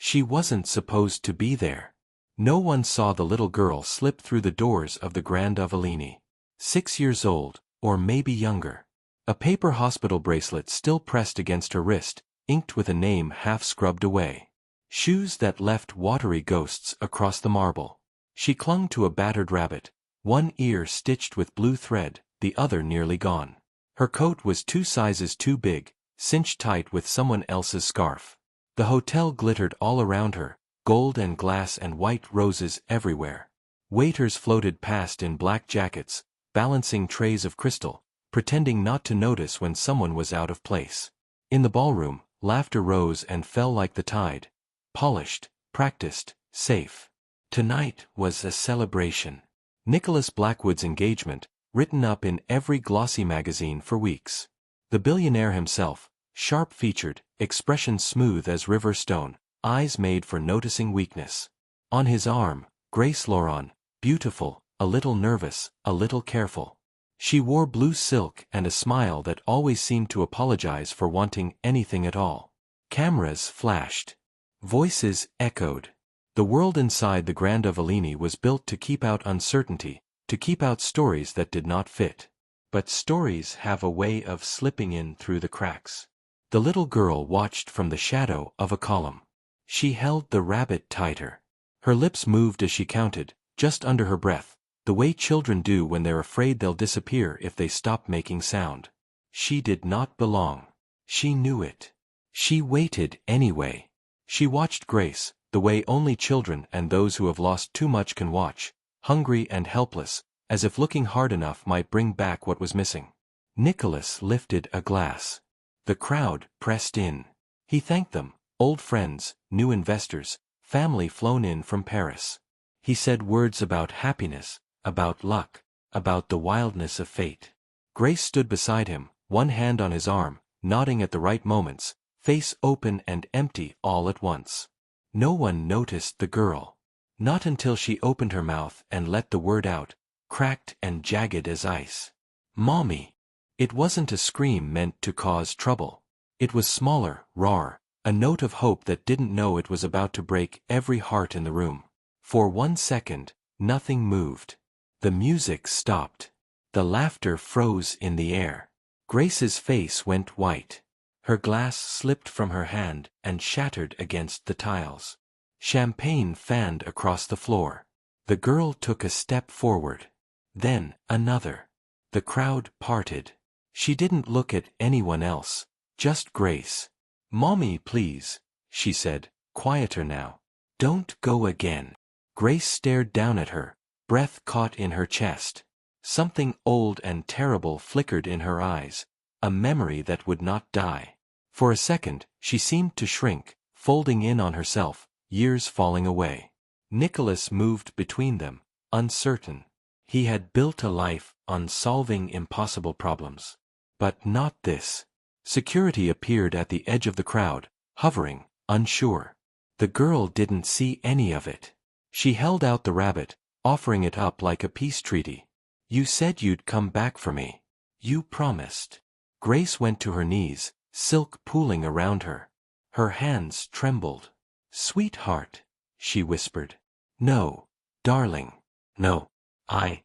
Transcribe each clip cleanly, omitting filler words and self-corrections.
She wasn't supposed to be there. No one saw the little girl slip through the doors of the Grand Avellini. 6 years old, or maybe younger. A paper hospital bracelet still pressed against her wrist, inked with a name half scrubbed away. Shoes that left watery ghosts across the marble. She clung to a battered rabbit, one ear stitched with blue thread, the other nearly gone. Her coat was 2 sizes too big, cinched tight with someone else's scarf. The hotel glittered all around her, gold and glass and white roses everywhere. Waiters floated past in black jackets, balancing trays of crystal, pretending not to notice when someone was out of place. In the ballroom, laughter rose and fell like the tide. Polished, practiced, safe. Tonight was a celebration. Nicholas Blackwood's engagement, written up in every glossy magazine for weeks. The billionaire himself, sharp-featured, expression smooth as river stone, eyes made for noticing weakness. On his arm, Grace Laurent, beautiful, a little nervous, a little careful. She wore blue silk and a smile that always seemed to apologize for wanting anything at all. Cameras flashed. Voices echoed. The world inside the Grand Avellini was built to keep out uncertainty, to keep out stories that did not fit. But stories have a way of slipping in through the cracks. The little girl watched from the shadow of a column. She held the rabbit tighter. Her lips moved as she counted, just under her breath, the way children do when they're afraid they'll disappear if they stop making sound. She did not belong. She knew it. She waited anyway. She watched Grace, the way only children and those who have lost too much can watch, hungry and helpless, as if looking hard enough might bring back what was missing. Nicholas lifted a glass. The crowd pressed in. He thanked them, old friends, new investors, family flown in from Paris. He said words about happiness, about luck, about the wildness of fate. Grace stood beside him, one hand on his arm, nodding at the right moments, face open and empty all at once. No one noticed the girl. Not until she opened her mouth and let the word out, cracked and jagged as ice. Mommy. It wasn't a scream meant to cause trouble. It was smaller, rawer, a note of hope that didn't know it was about to break every heart in the room. For 1 second, nothing moved. The music stopped. The laughter froze in the air. Grace's face went white. Her glass slipped from her hand and shattered against the tiles. Champagne fanned across the floor. The girl took a step forward. Then, another. The crowd parted. She didn't look at anyone else, just Grace. "Mommy, please," she said, quieter now. "Don't go again." Grace stared down at her, breath caught in her chest. Something old and terrible flickered in her eyes, a memory that would not die. For a second, she seemed to shrink, folding in on herself, years falling away. Nicholas moved between them, uncertain. He had built a life on solving impossible problems. But not this. Security appeared at the edge of the crowd, hovering, unsure. The girl didn't see any of it. She held out the rabbit, offering it up like a peace treaty. "You said you'd come back for me. You promised." Grace went to her knees, silk pooling around her. Her hands trembled. "Sweetheart," she whispered. "No, darling. No, I."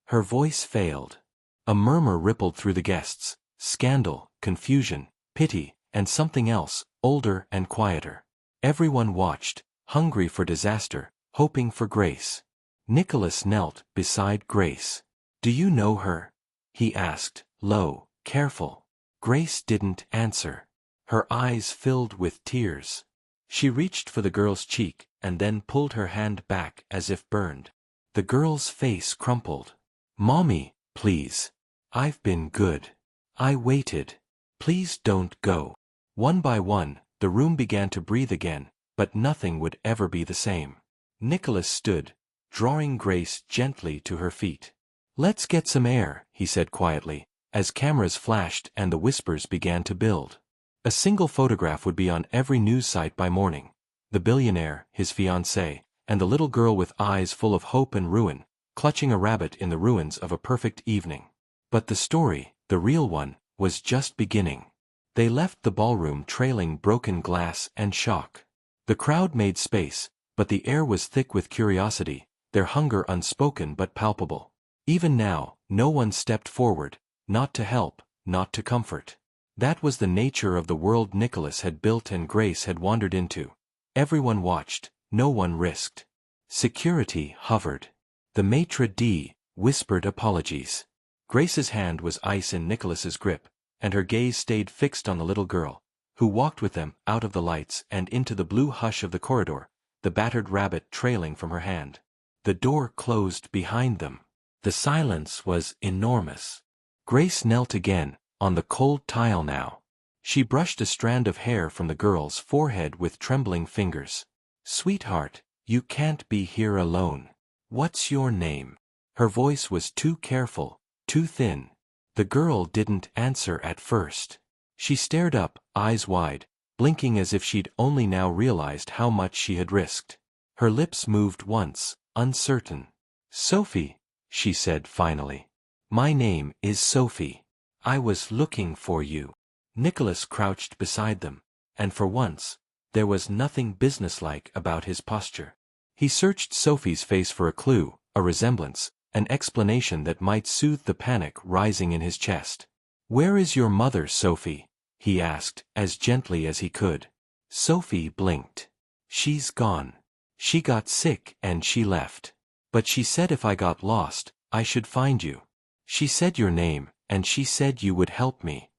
Her voice failed. A murmur rippled through the guests, scandal, confusion, pity, and something else, older and quieter. Everyone watched, hungry for disaster, hoping for grace. Nicholas knelt beside Grace. "Do you know her?" he asked, low, careful. Grace didn't answer. Her eyes filled with tears. She reached for the girl's cheek, and then pulled her hand back as if burned. The girl's face crumpled. "Mommy, please. I've been good. I waited. Please don't go." One by one, the room began to breathe again, but nothing would ever be the same. Nicholas stood, drawing Grace gently to her feet. "Let's get some air," he said quietly, as cameras flashed and the whispers began to build. A single photograph would be on every news site by morning. The billionaire, his fiancée, and the little girl with eyes full of hope and ruin, clutching a rabbit in the ruins of a perfect evening. But the story, the real one, was just beginning. They left the ballroom trailing broken glass and shock. The crowd made space, but the air was thick with curiosity, their hunger unspoken but palpable. Even now, no one stepped forward, not to help, not to comfort. That was the nature of the world Nicholas had built and Grace had wandered into. Everyone watched, no one risked. Security hovered. The maitre d' whispered apologies. Grace's hand was ice in Nicholas's grip, and her gaze stayed fixed on the little girl, who walked with them out of the lights and into the blue hush of the corridor, the battered rabbit trailing from her hand. The door closed behind them. The silence was enormous. Grace knelt again, on the cold tile now. She brushed a strand of hair from the girl's forehead with trembling fingers. "Sweetheart, you can't be here alone. What's your name?" Her voice was too careful, too thin. The girl didn't answer at first. She stared up, eyes wide, blinking as if she'd only now realized how much she had risked. Her lips moved once, uncertain. "Sophie," she said finally. "My name is Sophie. I was looking for you." Nicholas crouched beside them, and for once, there was nothing businesslike about his posture. He searched Sophie's face for a clue, a resemblance, an explanation that might soothe the panic rising in his chest. "Where is your mother, Sophie?" he asked, as gently as he could. Sophie blinked. "She's gone. She got sick and she left. But she said if I got lost, I should find you. She said your name, and she said you would help me."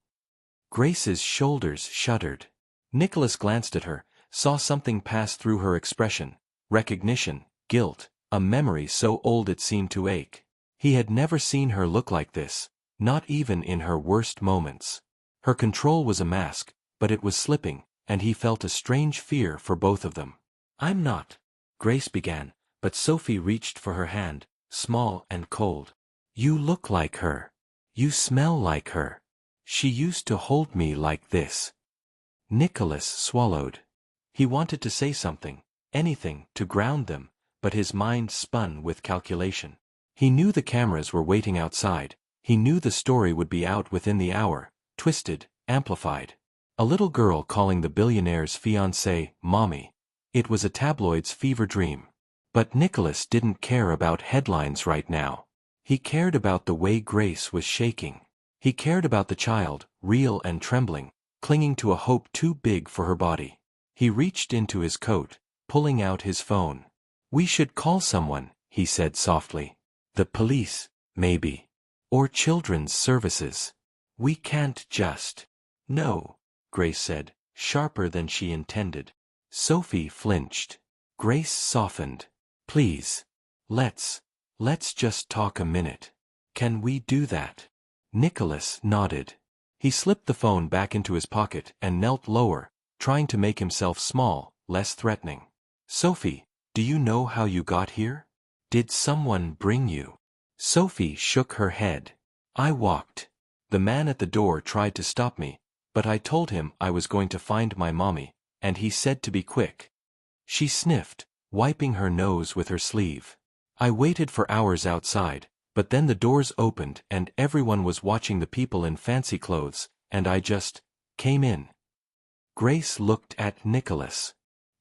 Grace's shoulders shuddered. Nicholas glanced at her, saw something pass through her expression, recognition, guilt, a memory so old it seemed to ache. He had never seen her look like this, not even in her worst moments. Her control was a mask, but it was slipping, and he felt a strange fear for both of them. "I'm not," Grace began, but Sophie reached for her hand, small and cold. "You look like her. You smell like her. She used to hold me like this." Nicholas swallowed. He wanted to say something, anything, to ground them, but his mind spun with calculation. He knew the cameras were waiting outside, he knew the story would be out within the hour, twisted, amplified. A little girl calling the billionaire's fiancée mommy. It was a tabloid's fever dream. But Nicholas didn't care about headlines right now. He cared about the way Grace was shaking. He cared about the child, real and trembling, clinging to a hope too big for her body. He reached into his coat, pulling out his phone. "We should call someone," he said softly. "The police, maybe. Or children's services. We can't just—" "No," Grace said, sharper than she intended. Sophie flinched. Grace softened. "Please. Let's just talk a minute. Can we do that?" Nicholas nodded. He slipped the phone back into his pocket and knelt lower, trying to make himself small, less threatening. "Sophie, do you know how you got here? Did someone bring you?" Sophie shook her head. "I walked. The man at the door tried to stop me, but I told him I was going to find my mommy, and he said to be quick." She sniffed, wiping her nose with her sleeve. "I waited for hours outside, but then the doors opened and everyone was watching the people in fancy clothes, and I just came in." Grace looked at Nicholas.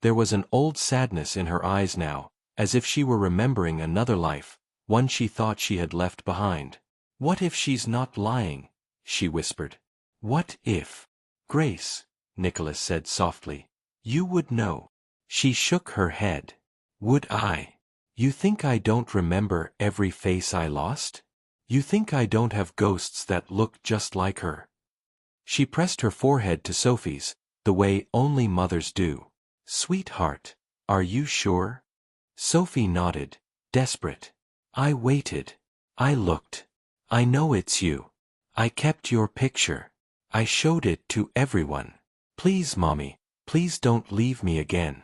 There was an old sadness in her eyes now, as if she were remembering another life, one she thought she had left behind. "What if she's not lying?" she whispered. "What if—" "Grace," Nicholas said softly, "you would know." She shook her head. "Would I? You think I don't remember every face I lost? You think I don't have ghosts that look just like her?" She pressed her forehead to Sophie's, the way only mothers do. "Sweetheart, are you sure?" Sophie nodded, desperate. "I waited. I looked. I know it's you. I kept your picture. I showed it to everyone. Please, Mommy, please don't leave me again."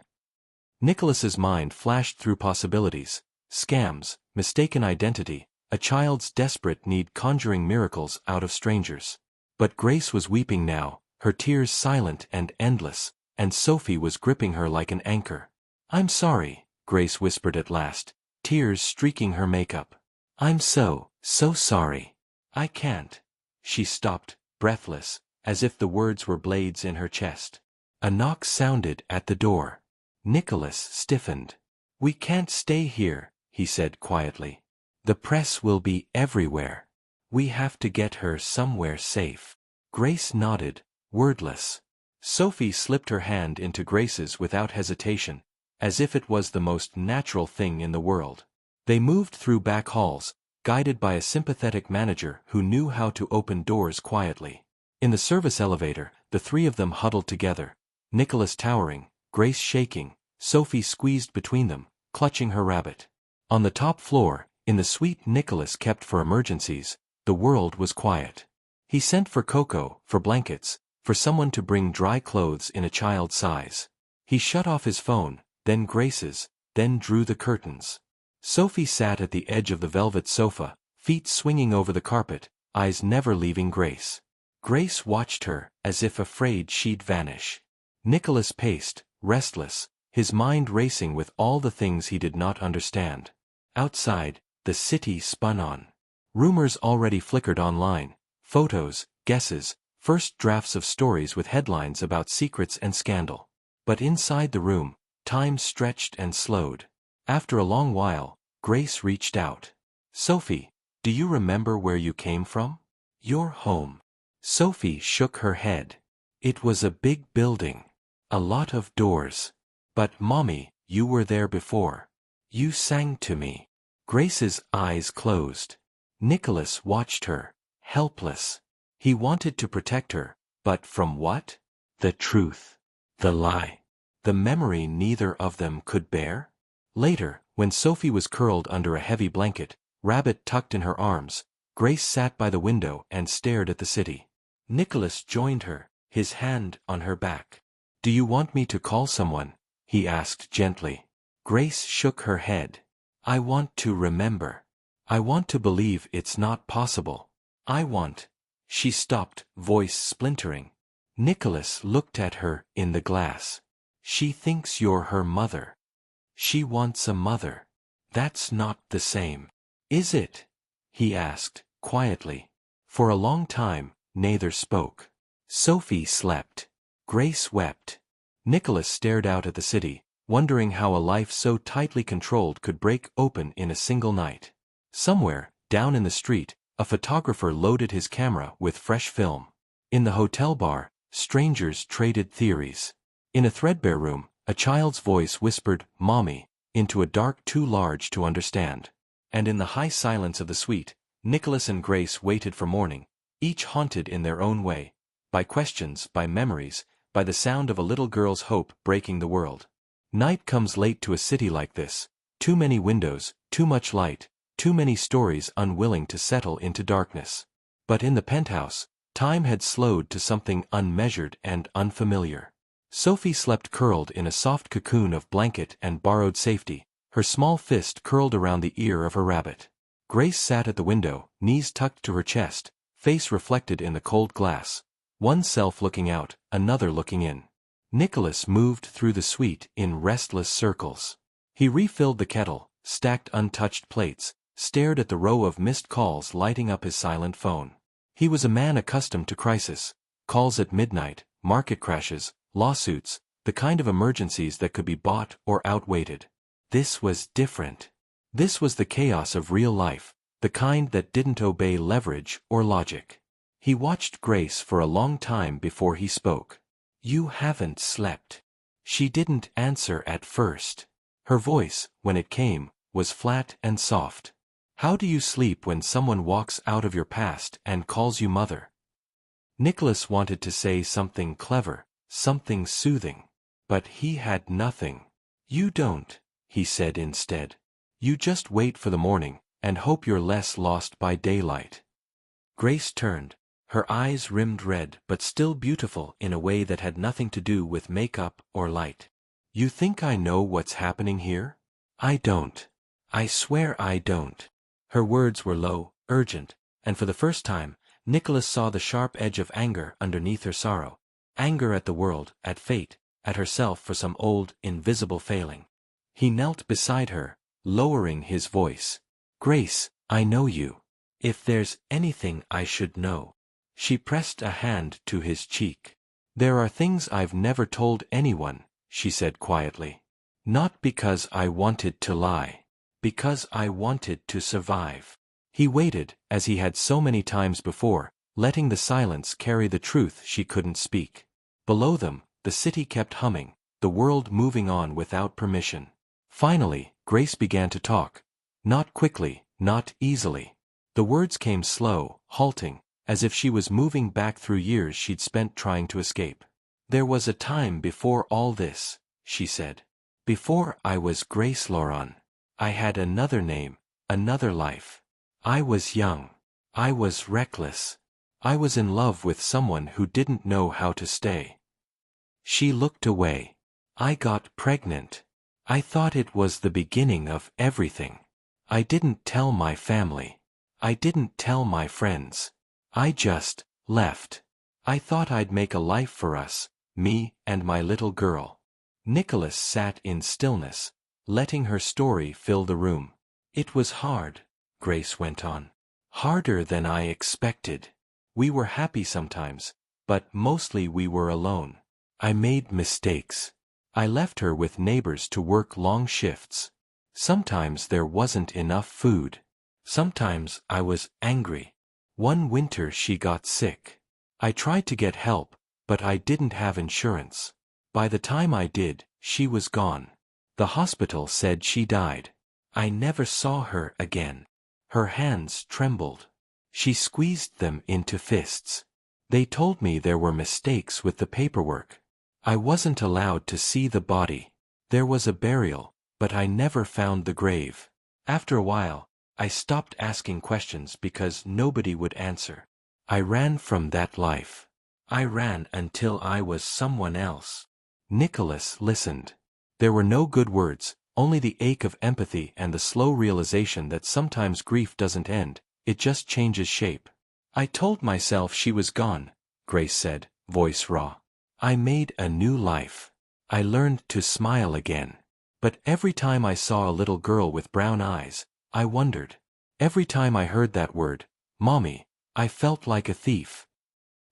Nicholas's mind flashed through possibilities, scams, mistaken identity, a child's desperate need conjuring miracles out of strangers. But Grace was weeping now, her tears silent and endless, and Sophie was gripping her like an anchor. "I'm sorry," Grace whispered at last, tears streaking her makeup. "I'm so sorry. I can't." She stopped, breathless, as if the words were blades in her chest. A knock sounded at the door. Nicholas stiffened. "We can't stay here," he said quietly. "The press will be everywhere. We have to get her somewhere safe." Grace nodded, wordless. Sophie slipped her hand into Grace's without hesitation, as if it was the most natural thing in the world. They moved through back halls, guided by a sympathetic manager who knew how to open doors quietly. In the service elevator, the three of them huddled together, Nicholas towering, Grace shaking, Sophie squeezed between them, clutching her rabbit. On the top floor, in the suite Nicholas kept for emergencies, the world was quiet. He sent for cocoa, for blankets, for someone to bring dry clothes in a child's size. He shut off his phone, then Grace's, then drew the curtains. Sophie sat at the edge of the velvet sofa, feet swinging over the carpet, eyes never leaving Grace. Grace watched her, as if afraid she'd vanish. Nicholas paced, restless, his mind racing with all the things he did not understand. Outside, the city spun on. Rumors already flickered online, photos, guesses, first drafts of stories with headlines about secrets and scandal. But inside the room, time stretched and slowed. After a long while, Grace reached out. "Sophie, do you remember where you came from? Your home." Sophie shook her head. "It was a big building. A lot of doors. But Mommy, you were there before. You sang to me." Grace's eyes closed. Nicholas watched her, helpless. He wanted to protect her, but from what? The truth. The lie. The memory neither of them could bear? Later, when Sophie was curled under a heavy blanket, rabbit tucked in her arms, Grace sat by the window and stared at the city. Nicholas joined her, his hand on her back. "Do you want me to call someone?" he asked gently. Grace shook her head. "I want to remember. I want to believe it's not possible. I want—" She stopped, voice splintering. Nicholas looked at her in the glass. "She thinks you're her mother. She wants a mother. That's not the same. Is it?" he asked, quietly. For a long time, neither spoke. Sophie slept. Grace wept. Nicholas stared out at the city, wondering how a life so tightly controlled could break open in a single night. Somewhere, down in the street, a photographer loaded his camera with fresh film. In the hotel bar, strangers traded theories. In a threadbare room, a child's voice whispered, "Mommy," into a dark too large to understand. And in the high silence of the suite, Nicholas and Grace waited for morning, each haunted in their own way, by questions, by memories, by the sound of a little girl's hope breaking the world. Night comes late to a city like this. Too many windows, too much light, too many stories unwilling to settle into darkness. But in the penthouse, time had slowed to something unmeasured and unfamiliar. Sophie slept curled in a soft cocoon of blanket and borrowed safety, her small fist curled around the ear of her rabbit. Grace sat at the window, knees tucked to her chest, face reflected in the cold glass, one self looking out, another looking in. Nicholas moved through the suite in restless circles. He refilled the kettle, stacked untouched plates, stared at the row of missed calls lighting up his silent phone. He was a man accustomed to crisis, calls at midnight, market crashes, lawsuits, the kind of emergencies that could be bought or outwaited. This was different. This was the chaos of real life, the kind that didn't obey leverage or logic. He watched Grace for a long time before he spoke. "You haven't slept." She didn't answer at first. Her voice, when it came, was flat and soft. "How do you sleep when someone walks out of your past and calls you mother?" Nicholas wanted to say something clever, something soothing. But he had nothing. "You don't," he said instead. "You just wait for the morning, and hope you're less lost by daylight." Grace turned, her eyes rimmed red but still beautiful in a way that had nothing to do with makeup or light. "You think I know what's happening here? I don't. I swear I don't." Her words were low, urgent, and for the first time, Nicholas saw the sharp edge of anger underneath her sorrow. Anger at the world, at fate, at herself for some old, invisible failing. He knelt beside her, lowering his voice. "Grace, I know you. If there's anything I should know." She pressed a hand to his cheek. "There are things I've never told anyone," she said quietly. Not because I wanted to lie. Because I wanted to survive. He waited, as he had so many times before, letting the silence carry the truth she couldn't speak. Below them, the city kept humming, the world moving on without permission. Finally, Grace began to talk. Not quickly, not easily. The words came slow, halting, as if she was moving back through years she'd spent trying to escape. There was a time before all this, she said. Before I was Grace Lauron. I had another name, another life. I was young. I was reckless. I was in love with someone who didn't know how to stay. She looked away. I got pregnant. I thought it was the beginning of everything. I didn't tell my family. I didn't tell my friends. I just left. I thought I'd make a life for us, me and my little girl. Nicholas sat in stillness, letting her story fill the room. It was hard, Grace went on. Harder than I expected. We were happy sometimes, but mostly we were alone. I made mistakes. I left her with neighbors to work long shifts. Sometimes there wasn't enough food. Sometimes I was angry. One winter she got sick. I tried to get help, but I didn't have insurance. By the time I did, she was gone. The hospital said she died. I never saw her again. Her hands trembled. She squeezed them into fists. They told me there were mistakes with the paperwork. I wasn't allowed to see the body. There was a burial, but I never found the grave. After a while, I stopped asking questions because nobody would answer. I ran from that life. I ran until I was someone else. Nicholas listened. There were no good words, only the ache of empathy and the slow realization that sometimes grief doesn't end, it just changes shape. I told myself she was gone, Grace said, voice raw. I made a new life. I learned to smile again. But every time I saw a little girl with brown eyes, I wondered. Every time I heard that word, Mommy, I felt like a thief.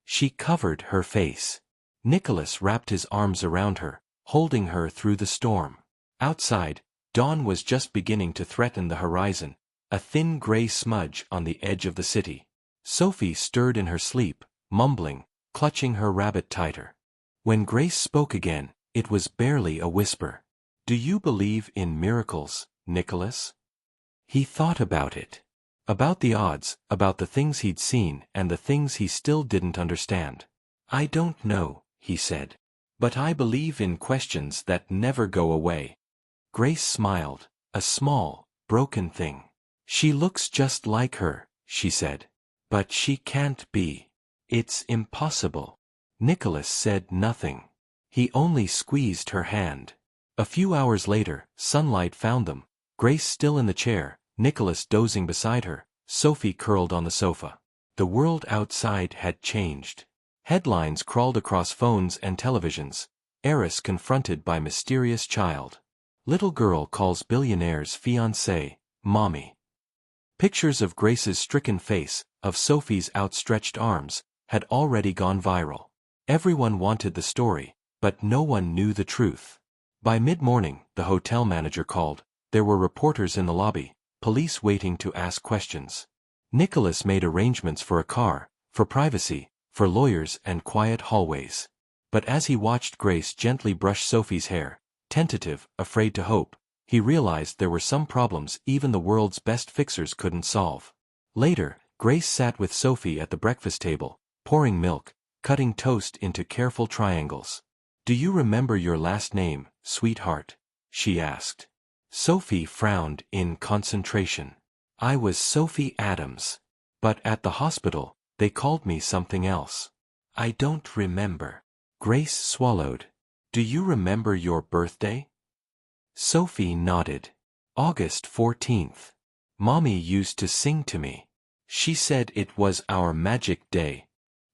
She covered her face. Nicholas wrapped his arms around her, holding her through the storm. Outside, dawn was just beginning to threaten the horizon, a thin gray smudge on the edge of the city. Sophie stirred in her sleep, mumbling, clutching her rabbit tighter. When Grace spoke again, it was barely a whisper. Do you believe in miracles, Nicholas? He thought about it. About the odds, about the things he'd seen and the things he still didn't understand. I don't know, he said. But I believe in questions that never go away. Grace smiled, a small, broken thing. She looks just like her, she said. But she can't be. It's impossible. Nicholas said nothing. He only squeezed her hand. A few hours later, sunlight found them. Grace still in the chair, Nicholas dozing beside her, Sophie curled on the sofa. The world outside had changed. Headlines crawled across phones and televisions. Heiress confronted by mysterious child. Little girl calls billionaire's fiancé, mommy. Pictures of Grace's stricken face, of Sophie's outstretched arms, had already gone viral. Everyone wanted the story, but no one knew the truth. By mid-morning, the hotel manager called. There were reporters in the lobby, police waiting to ask questions. Nicholas made arrangements for a car, for privacy, for lawyers and quiet hallways. But as he watched Grace gently brush Sophie's hair, tentative, afraid to hope, he realized there were some problems even the world's best fixers couldn't solve. Later, Grace sat with Sophie at the breakfast table, pouring milk, cutting toast into careful triangles. Do you remember your last name, sweetheart? She asked. Sophie frowned in concentration. I was Sophie Adams. But at the hospital, they called me something else. I don't remember. Grace swallowed. Do you remember your birthday? Sophie nodded. August 14th. Mommy used to sing to me. She said it was our magic day.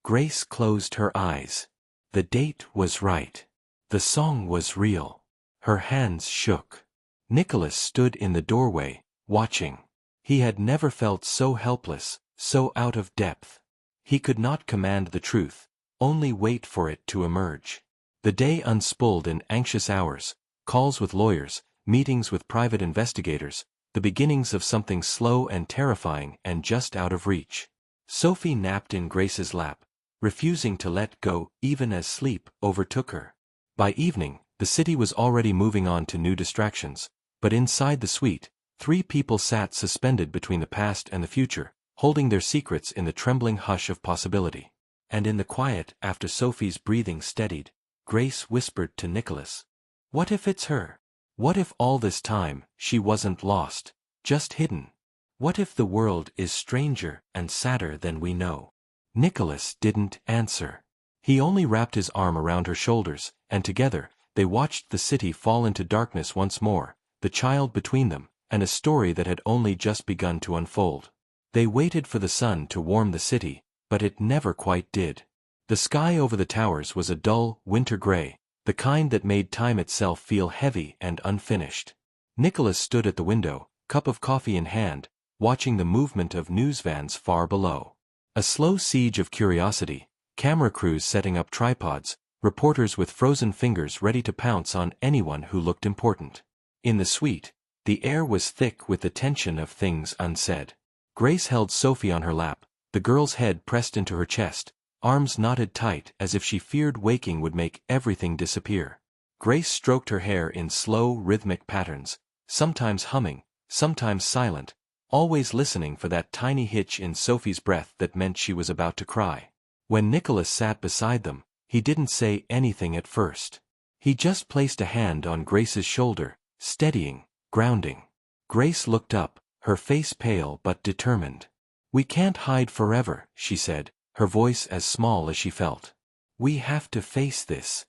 Grace closed her eyes. The date was right. The song was real. Her hands shook. Nicholas stood in the doorway, watching. He had never felt so helpless, so out of depth. He could not command the truth, only wait for it to emerge. The day unspooled in anxious hours, calls with lawyers, meetings with private investigators, the beginnings of something slow and terrifying and just out of reach. Sophie napped in Grace's lap, refusing to let go even as sleep overtook her. By evening, the city was already moving on to new distractions, but inside the suite, 3 people sat suspended between the past and the future, holding their secrets in the trembling hush of possibility. And in the quiet, after Sophie's breathing steadied, Grace whispered to Nicholas, "What if it's her? What if all this time, she wasn't lost, just hidden? What if the world is stranger and sadder than we know?" Nicholas didn't answer. He only wrapped his arm around her shoulders, and together, they watched the city fall into darkness once more, the child between them, and a story that had only just begun to unfold. They waited for the sun to warm the city, but it never quite did. The sky over the towers was a dull, winter gray, the kind that made time itself feel heavy and unfinished. Nicholas stood at the window, cup of coffee in hand, watching the movement of news vans far below. A slow siege of curiosity, camera crews setting up tripods, reporters with frozen fingers ready to pounce on anyone who looked important. In the suite, the air was thick with the tension of things unsaid. Grace held Sophie on her lap, the girl's head pressed into her chest, arms knotted tight as if she feared waking would make everything disappear. Grace stroked her hair in slow, rhythmic patterns, sometimes humming, sometimes silent, always listening for that tiny hitch in Sophie's breath that meant she was about to cry. When Nicholas sat beside them, he didn't say anything at first. He just placed a hand on Grace's shoulder, steadying, grounding. Grace looked up, her face pale but determined. "We can't hide forever," she said, her voice as small as she felt. "We have to face this."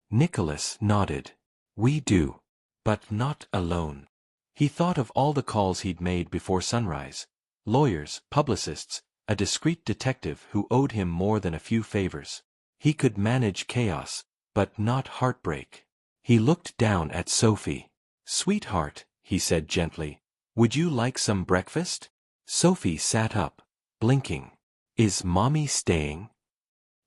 Nicholas nodded. "We do. But not alone." He thought of all the calls he'd made before sunrise. Lawyers, publicists, a discreet detective who owed him more than a few favors. He could manage chaos, but not heartbreak. He looked down at Sophie. "Sweetheart," he said gently, "would you like some breakfast?" Sophie sat up, blinking. "Is Mommy staying?"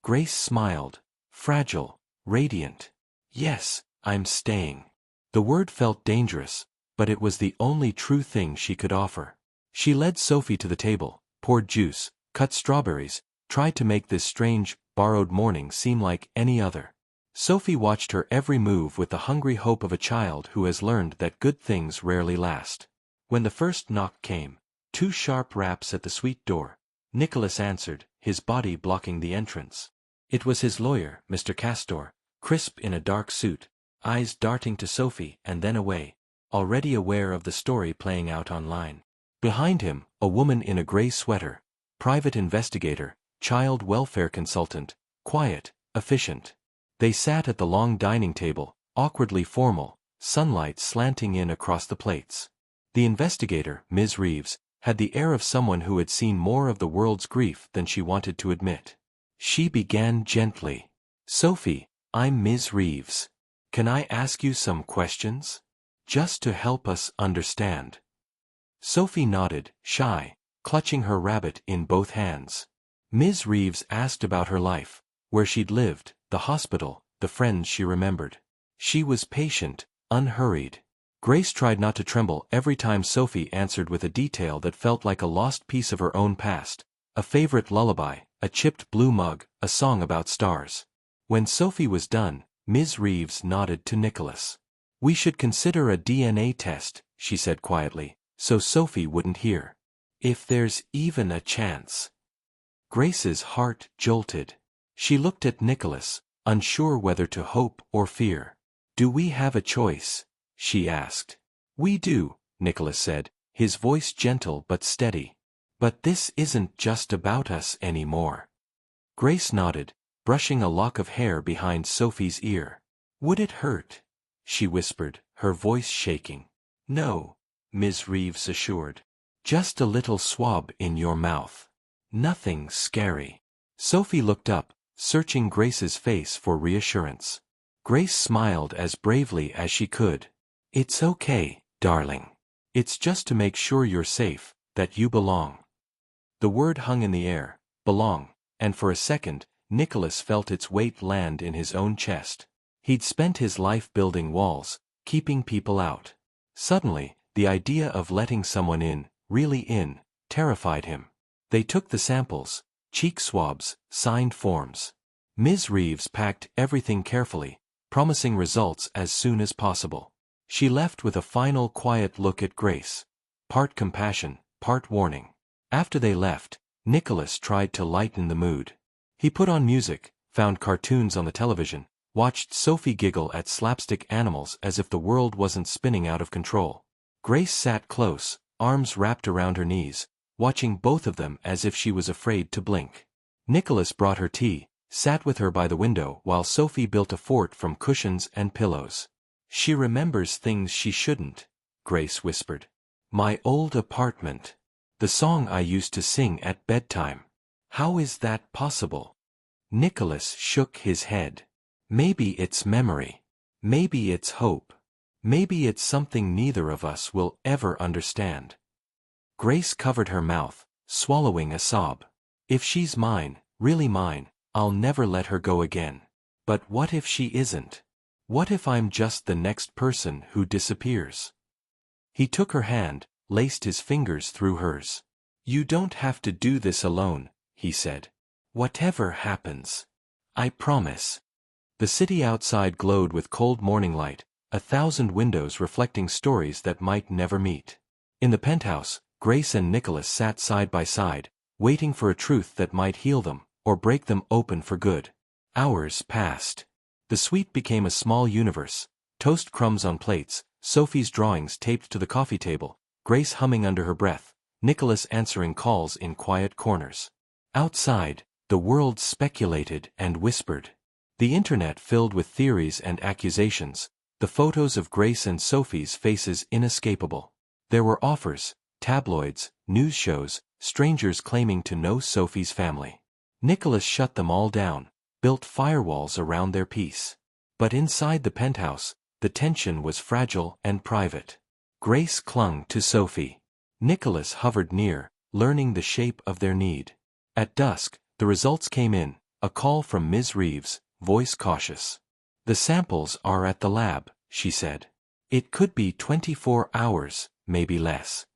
Grace smiled, fragile, radiant. "Yes, I'm staying." The word felt dangerous, but it was the only true thing she could offer. She led Sophie to the table, poured juice, cut strawberries, tried to make this strange, borrowed morning seem like any other. Sophie watched her every move with the hungry hope of a child who has learned that good things rarely last. When the first knock came, 2 sharp raps at the suite door, Nicholas answered, his body blocking the entrance. It was his lawyer, Mr. Castor, crisp in a dark suit, eyes darting to Sophie and then away, already aware of the story playing out online. Behind him, a woman in a gray sweater, private investigator, child welfare consultant, quiet, efficient. They sat at the long dining table, awkwardly formal, sunlight slanting in across the plates. The investigator, Ms. Reeves, had the air of someone who had seen more of the world's grief than she wanted to admit. She began gently. "Sophie, I'm Ms. Reeves. Can I ask you some questions? Just to help us understand." Sophie nodded, shy, clutching her rabbit in both hands. Ms. Reeves asked about her life, where she'd lived, the hospital, the friends she remembered. She was patient, unhurried. Grace tried not to tremble every time Sophie answered with a detail that felt like a lost piece of her own past, a favorite lullaby, a chipped blue mug, a song about stars. When Sophie was done, Ms. Reeves nodded to Nicholas. "We should consider a DNA test," she said quietly, so Sophie wouldn't hear. "If there's even a chance." Grace's heart jolted. She looked at Nicholas, unsure whether to hope or fear. "Do we have a choice?" she asked. "We do," Nicholas said, his voice gentle but steady. "But this isn't just about us anymore." Grace nodded, brushing a lock of hair behind Sophie's ear. "Would it hurt?" she whispered, her voice shaking. "No," Ms. Reeves assured. "Just a little swab in your mouth. Nothing scary." Sophie looked up, searching Grace's face for reassurance. Grace smiled as bravely as she could. "It's okay, darling. It's just to make sure you're safe, that you belong." The word hung in the air, belong, and for a second, Nicholas felt its weight land in his own chest. He'd spent his life building walls, keeping people out. Suddenly, the idea of letting someone in, really in, terrified him. They took the samples, cheek swabs, signed forms. Ms. Reeves packed everything carefully, promising results as soon as possible. She left with a final quiet look at Grace. Part compassion, part warning. After they left, Nicholas tried to lighten the mood. He put on music, found cartoons on the television, watched Sophie giggle at slapstick animals as if the world wasn't spinning out of control. Grace sat close, arms wrapped around her knees, watching both of them as if she was afraid to blink. Nicholas brought her tea, sat with her by the window while Sophie built a fort from cushions and pillows. "She remembers things she shouldn't," Grace whispered. "My old apartment. The song I used to sing at bedtime. How is that possible?" Nicholas shook his head. "Maybe it's memory. Maybe it's hope. Maybe it's something neither of us will ever understand." Grace covered her mouth, swallowing a sob. "If she's mine, really mine, I'll never let her go again. But what if she isn't? What if I'm just the next person who disappears?" He took her hand, laced his fingers through hers. "You don't have to do this alone," he said. "Whatever happens. I promise." The city outside glowed with cold morning light, 1,000 windows reflecting stories that might never meet. In the penthouse, Grace and Nicholas sat side by side, waiting for a truth that might heal them, or break them open for good. Hours passed. The suite became a small universe, toast crumbs on plates, Sophie's drawings taped to the coffee table, Grace humming under her breath, Nicholas answering calls in quiet corners. Outside, the world speculated and whispered. The internet filled with theories and accusations, the photos of Grace and Sophie's faces inescapable. There were offers, tabloids, news shows, strangers claiming to know Sophie's family. Nicholas shut them all down, built firewalls around their peace. But inside the penthouse, the tension was fragile and private. Grace clung to Sophie. Nicholas hovered near, learning the shape of their need. At dusk, the results came in, a call from Ms. Reeves, voice cautious. "The samples are at the lab," she said. "It could be 24 hours, maybe less."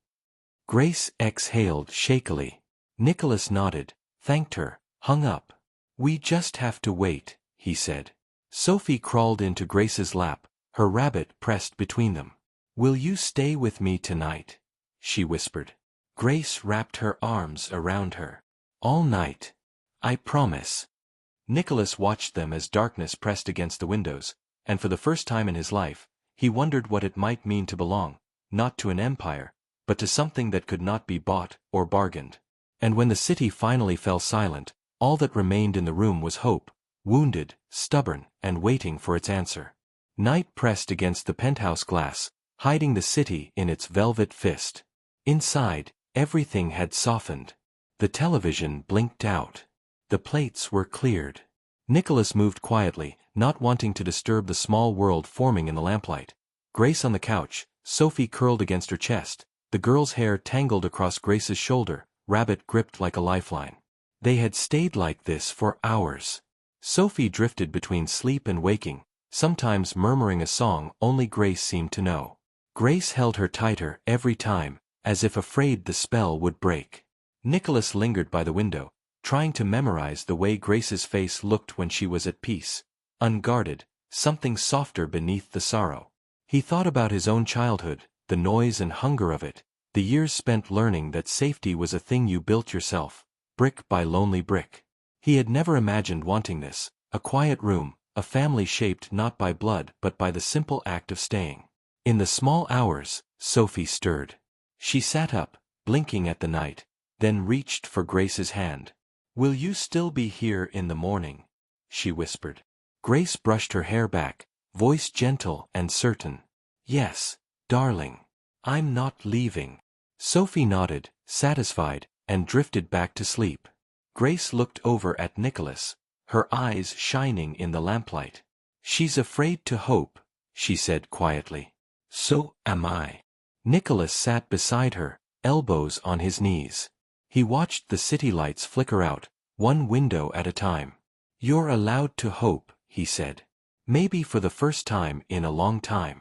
Grace exhaled shakily. Nicholas nodded, thanked her, hung up. "We just have to wait," he said. Sophie crawled into Grace's lap, her rabbit pressed between them. "Will you stay with me tonight?" she whispered. Grace wrapped her arms around her. "All night. I promise." Nicholas watched them as darkness pressed against the windows, and for the first time in his life, he wondered what it might mean to belong, not to an empire, but to something that could not be bought or bargained. And when the city finally fell silent, all that remained in the room was hope, wounded, stubborn, and waiting for its answer. Night pressed against the penthouse glass, hiding the city in its velvet fist. Inside, everything had softened. The television blinked out. The plates were cleared. Nicholas moved quietly, not wanting to disturb the small world forming in the lamplight. Grace on the couch, Sophie curled against her chest, the girl's hair tangled across Grace's shoulder, rabbit gripped like a lifeline. They had stayed like this for hours. Sophie drifted between sleep and waking, sometimes murmuring a song only Grace seemed to know. Grace held her tighter every time, as if afraid the spell would break. Nicholas lingered by the window, trying to memorize the way Grace's face looked when she was at peace, unguarded, something softer beneath the sorrow. He thought about his own childhood, the noise and hunger of it, the years spent learning that safety was a thing you built yourself, brick by lonely brick. He had never imagined wanting this, a quiet room, a family shaped not by blood but by the simple act of staying. In the small hours, Sophie stirred. She sat up, blinking at the night, then reached for Grace's hand. "Will you still be here in the morning?" she whispered. Grace brushed her hair back, voice gentle and certain. "Yes, darling. I'm not leaving." Sophie nodded, satisfied, and drifted back to sleep. Grace looked over at Nicholas, her eyes shining in the lamplight. "She's afraid to hope," she said quietly. "So am I." Nicholas sat beside her, elbows on his knees. He watched the city lights flicker out, one window at a time. "You're allowed to hope," he said. "Maybe for the first time in a long time."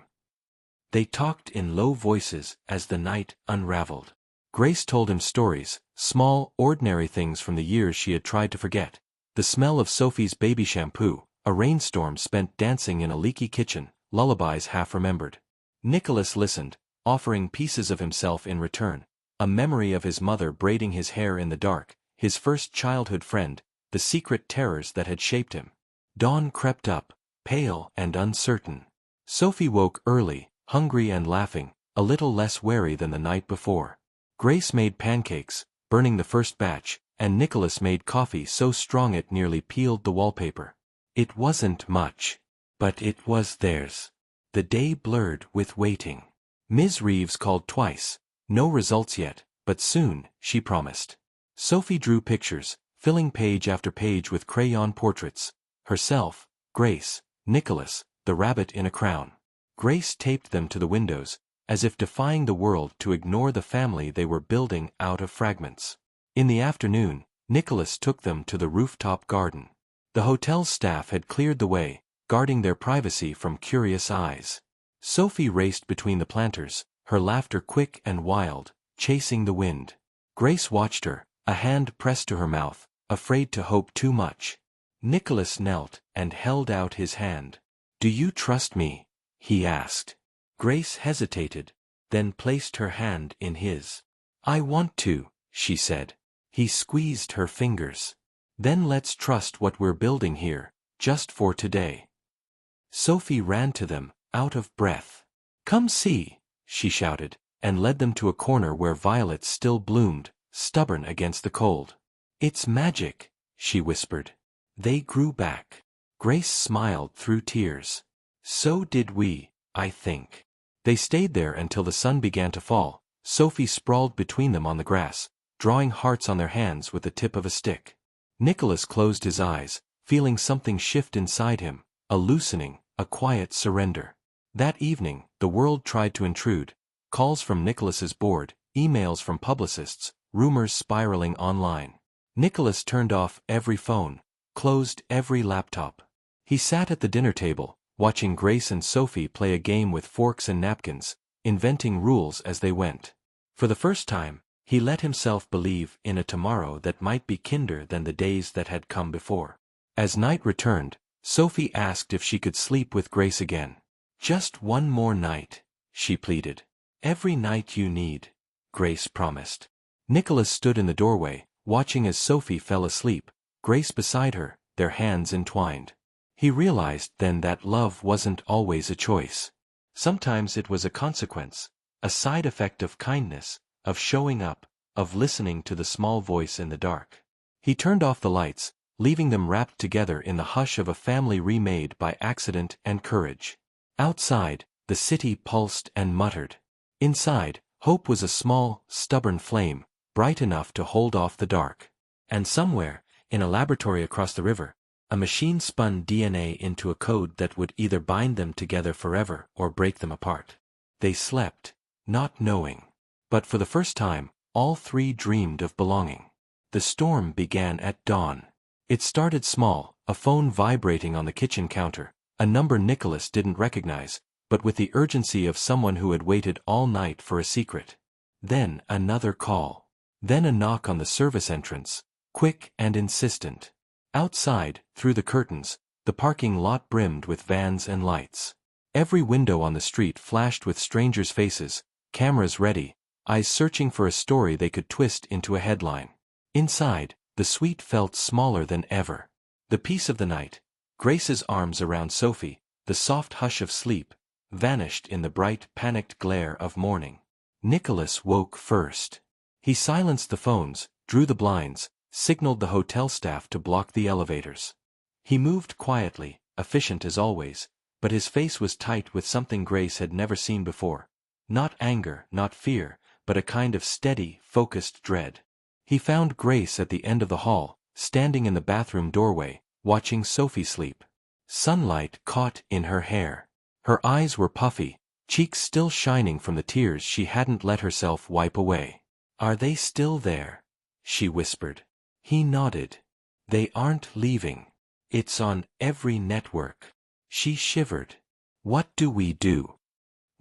They talked in low voices as the night unraveled. Grace told him stories, small, ordinary things from the years she had tried to forget. The smell of Sophie's baby shampoo, a rainstorm spent dancing in a leaky kitchen, lullabies half remembered. Nicholas listened, offering pieces of himself in return. A memory of his mother braiding his hair in the dark, his first childhood friend, the secret terrors that had shaped him. Dawn crept up, pale and uncertain. Sophie woke early, hungry and laughing, a little less wary than the night before. Grace made pancakes, burning the first batch, and Nicholas made coffee so strong it nearly peeled the wallpaper. It wasn't much, but it was theirs. The day blurred with waiting. Ms. Reeves called twice. No results yet, but soon, she promised. Sophie drew pictures, filling page after page with crayon portraits. Herself, Grace, Nicholas, the rabbit in a crown. Grace taped them to the windows, as if defying the world to ignore the family they were building out of fragments. In the afternoon, Nicholas took them to the rooftop garden. The hotel's staff had cleared the way, guarding their privacy from curious eyes. Sophie raced between the planters, her laughter quick and wild, chasing the wind. Grace watched her, a hand pressed to her mouth, afraid to hope too much. Nicholas knelt and held out his hand. "Do you trust me?" he asked. Grace hesitated, then placed her hand in his. "I want to," she said. He squeezed her fingers. "Then let's trust what we're building here, just for today." Sophie ran to them, out of breath. "Come see," she shouted, and led them to a corner where violets still bloomed, stubborn against the cold. "It's magic," she whispered. They grew back. Grace smiled through tears. "So did we, I think." They stayed there until the sun began to fall. Sophie sprawled between them on the grass, drawing hearts on their hands with the tip of a stick. Nicholas closed his eyes, feeling something shift inside him, a loosening, a quiet surrender. That evening, the world tried to intrude. Calls from Nicholas's board, emails from publicists, rumors spiraling online. Nicholas turned off every phone, closed every laptop. He sat at the dinner table, watching Grace and Sophie play a game with forks and napkins, inventing rules as they went. For the first time, he let himself believe in a tomorrow that might be kinder than the days that had come before. As night returned, Sophie asked if she could sleep with Grace again. "Just one more night," she pleaded. "Every night you need," Grace promised. Nicholas stood in the doorway, watching as Sophie fell asleep, Grace beside her, their hands entwined. He realized then that love wasn't always a choice. Sometimes it was a consequence, a side effect of kindness, of showing up, of listening to the small voice in the dark. He turned off the lights, leaving them wrapped together in the hush of a family remade by accident and courage. Outside, the city pulsed and muttered. Inside, hope was a small, stubborn flame, bright enough to hold off the dark. And somewhere, in a laboratory across the river, a machine spun DNA into a code that would either bind them together forever or break them apart. They slept, not knowing. But for the first time, all three dreamed of belonging. The storm began at dawn. It started small, a phone vibrating on the kitchen counter, a number Nicholas didn't recognize, but with the urgency of someone who had waited all night for a secret. Then another call. Then a knock on the service entrance, quick and insistent. Outside, through the curtains, the parking lot brimmed with vans and lights. Every window on the street flashed with strangers' faces, cameras ready, eyes searching for a story they could twist into a headline. Inside, the suite felt smaller than ever. The peace of the night, Grace's arms around Sophie, the soft hush of sleep, vanished in the bright, panicked glare of morning. Nicholas woke first. He silenced the phones, drew the blinds, signaled the hotel staff to block the elevators. He moved quietly, efficient as always, but his face was tight with something Grace had never seen before. Not anger, not fear, but a kind of steady, focused dread. He found Grace at the end of the hall, standing in the bathroom doorway, watching Sophie sleep. Sunlight caught in her hair. Her eyes were puffy, cheeks still shining from the tears she hadn't let herself wipe away. "Are they still there?" she whispered. He nodded. "They aren't leaving. It's on every network." She shivered. "What do we do?"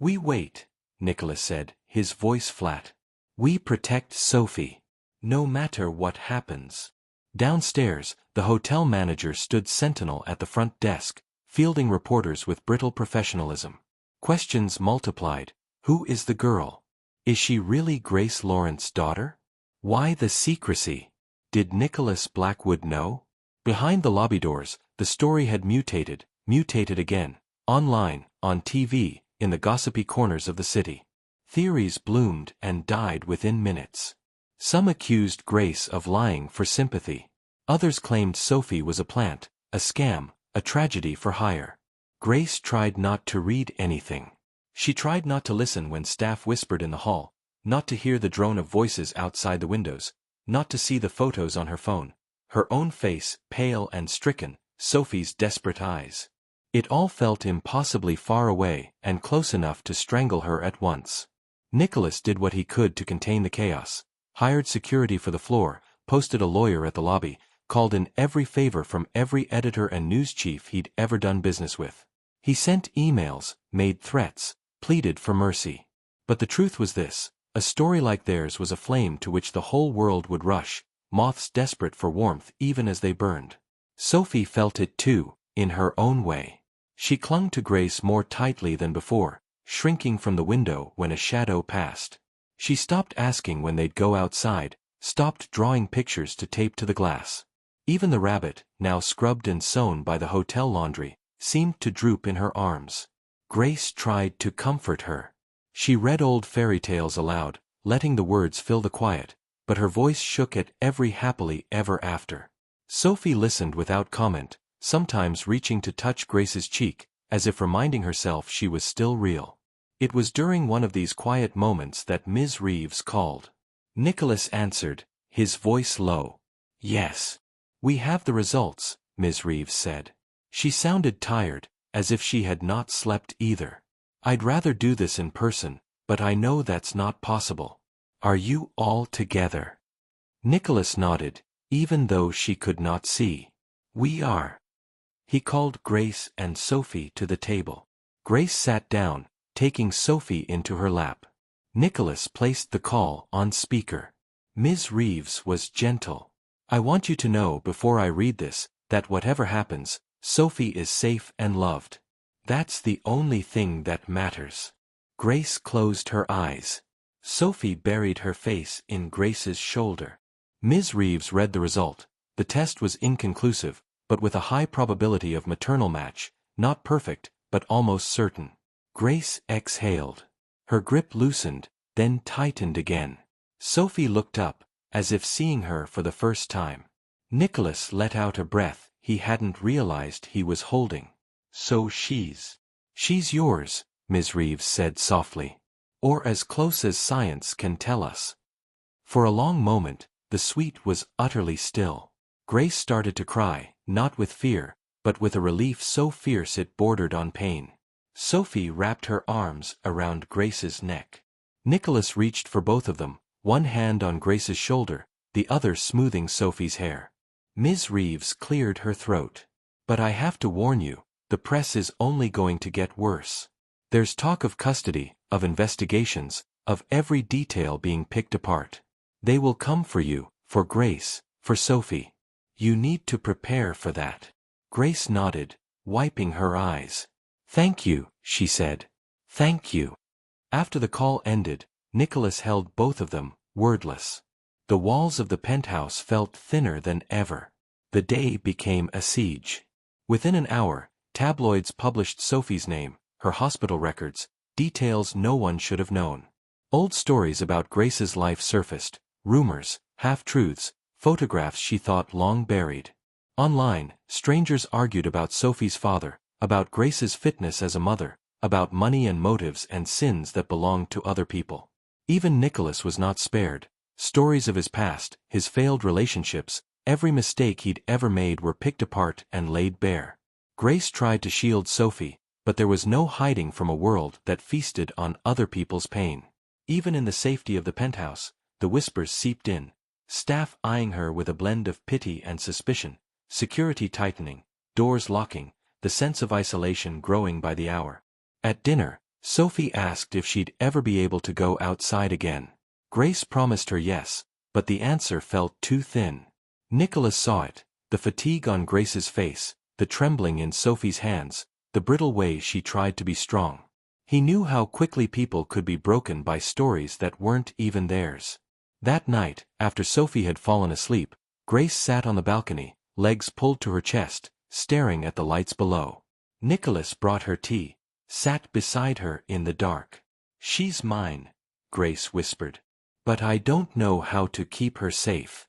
We wait, Nicholas said, his voice flat. We protect Sophie. No matter what happens. Downstairs, the hotel manager stood sentinel at the front desk, fielding reporters with brittle professionalism. Questions multiplied. Who is the girl? Is she really Grace Lawrence's daughter? Why the secrecy? Did Nicholas Blackwood know? Behind the lobby doors, the story had mutated again, online, on TV, in the gossipy corners of the city. Theories bloomed and died within minutes. Some accused Grace of lying for sympathy. Others claimed Sophie was a plant, a scam, a tragedy for hire. Grace tried not to read anything. She tried not to listen when staff whispered in the hall, not to hear the drone of voices outside the windows, not to see the photos on her phone. Her own face, pale and stricken, Sophie's desperate eyes. It all felt impossibly far away and close enough to strangle her at once. Nicholas did what he could to contain the chaos, hired security for the floor, posted a lawyer at the lobby, called in every favor from every editor and news chief he'd ever done business with. He sent emails, made threats, pleaded for mercy. But the truth was this: a story like theirs was a flame to which the whole world would rush, moths desperate for warmth even as they burned. Sophie felt it too, in her own way. She clung to Grace more tightly than before, shrinking from the window when a shadow passed. She stopped asking when they'd go outside, stopped drawing pictures to tape to the glass. Even the rabbit, now scrubbed and sewn by the hotel laundry, seemed to droop in her arms. Grace tried to comfort her. She read old fairy tales aloud, letting the words fill the quiet, but her voice shook at every happily ever after. Sophie listened without comment, sometimes reaching to touch Grace's cheek, as if reminding herself she was still real. It was during one of these quiet moments that Ms. Reeves called. Nicholas answered, his voice low. Yes. We have the results, Ms. Reeves said. She sounded tired, as if she had not slept either. I'd rather do this in person, but I know that's not possible. Are you all together? Nicholas nodded, even though she could not see. We are. He called Grace and Sophie to the table. Grace sat down, taking Sophie into her lap. Nicholas placed the call on speaker. Ms. Reeves was gentle. I want you to know before I read this, that whatever happens, Sophie is safe and loved. That's the only thing that matters. Grace closed her eyes. Sophie buried her face in Grace's shoulder. Ms. Reeves read the result. The test was inconclusive, but with a high probability of maternal match, not perfect, but almost certain. Grace exhaled. Her grip loosened, then tightened again. Sophie looked up, as if seeing her for the first time. Nicholas let out a breath he hadn't realized he was holding. So she's yours, Ms. Reeves said softly. Or as close as science can tell us. For a long moment, the suite was utterly still. Grace started to cry, not with fear, but with a relief so fierce it bordered on pain. Sophie wrapped her arms around Grace's neck. Nicholas reached for both of them, one hand on Grace's shoulder, the other smoothing Sophie's hair. Ms. Reeves cleared her throat. But I have to warn you, the press is only going to get worse. There's talk of custody, of investigations, of every detail being picked apart. They will come for you, for Grace, for Sophie. You need to prepare for that. Grace nodded, wiping her eyes. Thank you, she said. Thank you. After the call ended, Nicholas held both of them, wordless. The walls of the penthouse felt thinner than ever. The day became a siege. Within an hour, tabloids published Sophie's name, her hospital records, details no one should have known. Old stories about Grace's life surfaced, rumors, half-truths, photographs she thought long buried. Online, strangers argued about Sophie's father, about Grace's fitness as a mother, about money and motives and sins that belonged to other people. Even Nicholas was not spared. Stories of his past, his failed relationships, every mistake he'd ever made were picked apart and laid bare. Grace tried to shield Sophie, but there was no hiding from a world that feasted on other people's pain. Even in the safety of the penthouse, the whispers seeped in, staff eyeing her with a blend of pity and suspicion, security tightening, doors locking, the sense of isolation growing by the hour. At dinner, Sophie asked if she'd ever be able to go outside again. Grace promised her yes, but the answer felt too thin. Nicholas saw it, the fatigue on Grace's face, the trembling in Sophie's hands, the brittle way she tried to be strong. He knew how quickly people could be broken by stories that weren't even theirs. That night, after Sophie had fallen asleep, Grace sat on the balcony, legs pulled to her chest, staring at the lights below. Nicholas brought her tea, sat beside her in the dark. "She's mine," Grace whispered. "But I don't know how to keep her safe."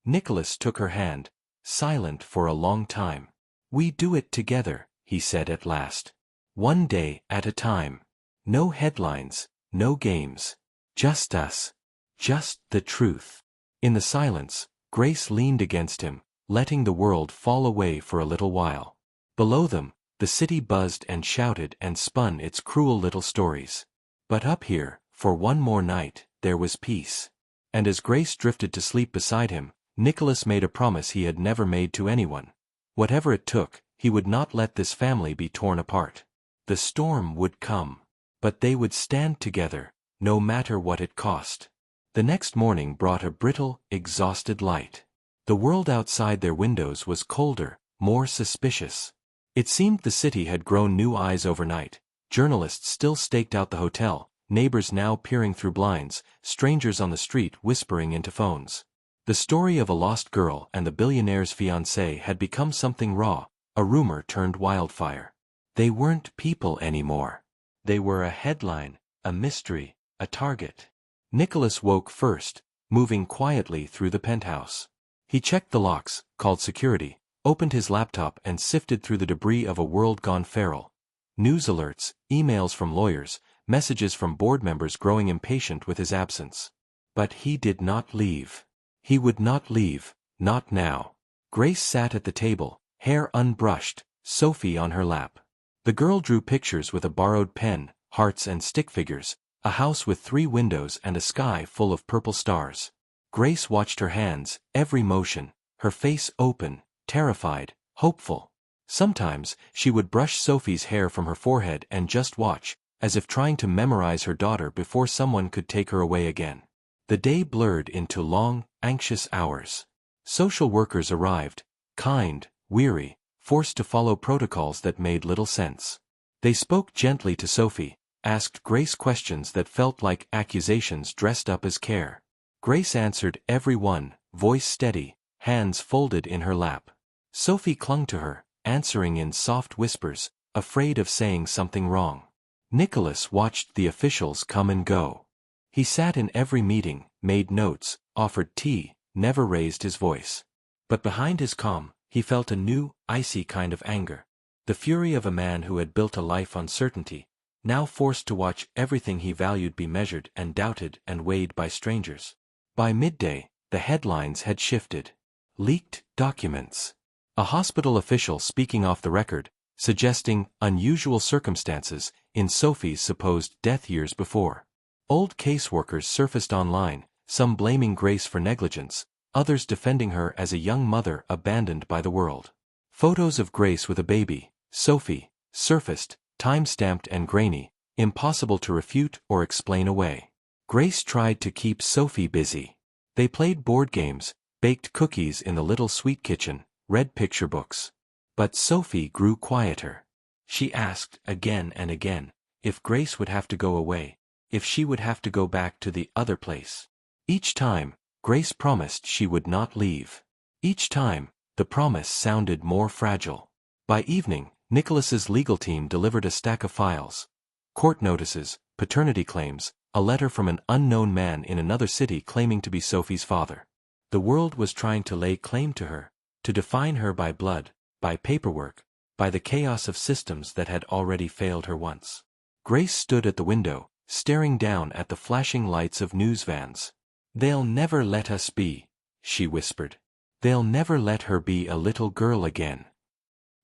Nicholas took her hand, silent for a long time. "We do it together," he said at last. "One day at a time. No headlines, no games. Just us. Just the truth." In the silence, Grace leaned against him, letting the world fall away for a little while. Below them, the city buzzed and shouted and spun its cruel little stories. But up here, for one more night, there was peace. And as Grace drifted to sleep beside him, Nicholas made a promise he had never made to anyone. Whatever it took, he would not let this family be torn apart. The storm would come, but they would stand together, no matter what it cost. The next morning brought a brittle, exhausted light. The world outside their windows was colder, more suspicious. It seemed the city had grown new eyes overnight. Journalists still staked out the hotel, neighbors now peering through blinds, strangers on the street whispering into phones. The story of a lost girl and the billionaire's fiancé had become something raw, a rumor turned wildfire. They weren't people anymore. They were a headline, a mystery, a target. Nicholas woke first, moving quietly through the penthouse. He checked the locks, called security, opened his laptop and sifted through the debris of a world gone feral. News alerts, emails from lawyers, messages from board members growing impatient with his absence. But he did not leave. He would not leave, not now. Grace sat at the table, hair unbrushed, Sophie on her lap. The girl drew pictures with a borrowed pen, hearts and stick figures, a house with 3 windows and a sky full of purple stars. Grace watched her hands, every motion, her face open, terrified, hopeful. Sometimes, she would brush Sophie's hair from her forehead and just watch, as if trying to memorize her daughter before someone could take her away again. The day blurred into long, anxious hours. Social workers arrived, kind, weary, forced to follow protocols that made little sense. They spoke gently to Sophie, asked Grace questions that felt like accusations dressed up as care. Grace answered every one, voice steady, hands folded in her lap. Sophie clung to her, answering in soft whispers, afraid of saying something wrong. Nicholas watched the officials come and go. He sat in every meeting, made notes, offered tea, never raised his voice. But behind his calm, he felt a new, icy kind of anger. The fury of a man who had built a life on certainty, now forced to watch everything he valued be measured and doubted and weighed by strangers. By midday, the headlines had shifted. Leaked documents. A hospital official speaking off the record, suggesting unusual circumstances in Sophie's supposed death years before. Old caseworkers surfaced online, some blaming Grace for negligence, others defending her as a young mother abandoned by the world. Photos of Grace with a baby, Sophie, surfaced, time-stamped and grainy, impossible to refute or explain away. Grace tried to keep Sophie busy. They played board games, baked cookies in the little sweet kitchen, read picture books. But Sophie grew quieter. She asked again and again if Grace would have to go away, if she would have to go back to the other place. Each time, Grace promised she would not leave. Each time, the promise sounded more fragile. By evening, Nicholas's legal team delivered a stack of files. Court notices, paternity claims, a letter from an unknown man in another city claiming to be Sophie's father. The world was trying to lay claim to her, to define her by blood, by paperwork, by the chaos of systems that had already failed her once. Grace stood at the window, staring down at the flashing lights of news vans. "They'll never let us be," she whispered. "They'll never let her be a little girl again."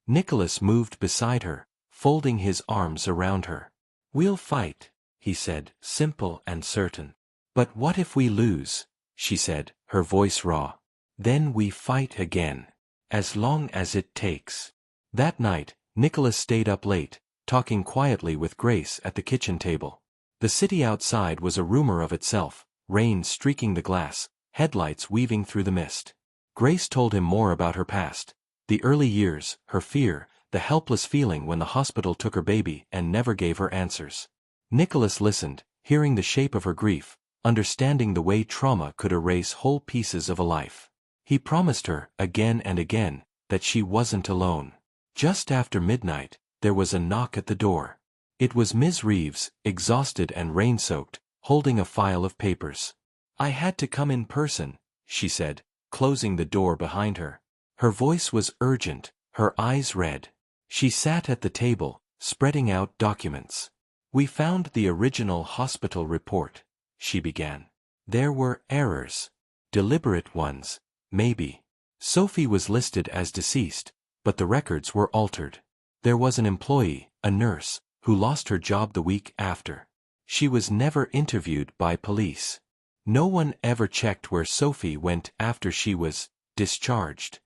Nicholas moved beside her, folding his arms around her. "We'll fight," he said, simple and certain. "But what if we lose?" she said, her voice raw. "Then we fight again. As long as it takes." That night, Nicholas stayed up late, talking quietly with Grace at the kitchen table. The city outside was a rumor of itself, rain streaking the glass, headlights weaving through the mist. Grace told him more about her past, the early years, her fear, the helpless feeling when the hospital took her baby and never gave her answers. Nicholas listened, hearing the shape of her grief, understanding the way trauma could erase whole pieces of a life. He promised her, again and again, that she wasn't alone. Just after midnight, there was a knock at the door. It was Ms. Reeves, exhausted and rain-soaked, holding a file of papers. "I had to come in person," she said, closing the door behind her. Her voice was urgent, her eyes red. She sat at the table, spreading out documents. "We found the original hospital report," she began. "There were errors. Deliberate ones, maybe. Sophie was listed as deceased, but the records were altered. There was an employee, a nurse, who lost her job the week after. She was never interviewed by police. No one ever checked where Sophie went after she was discharged.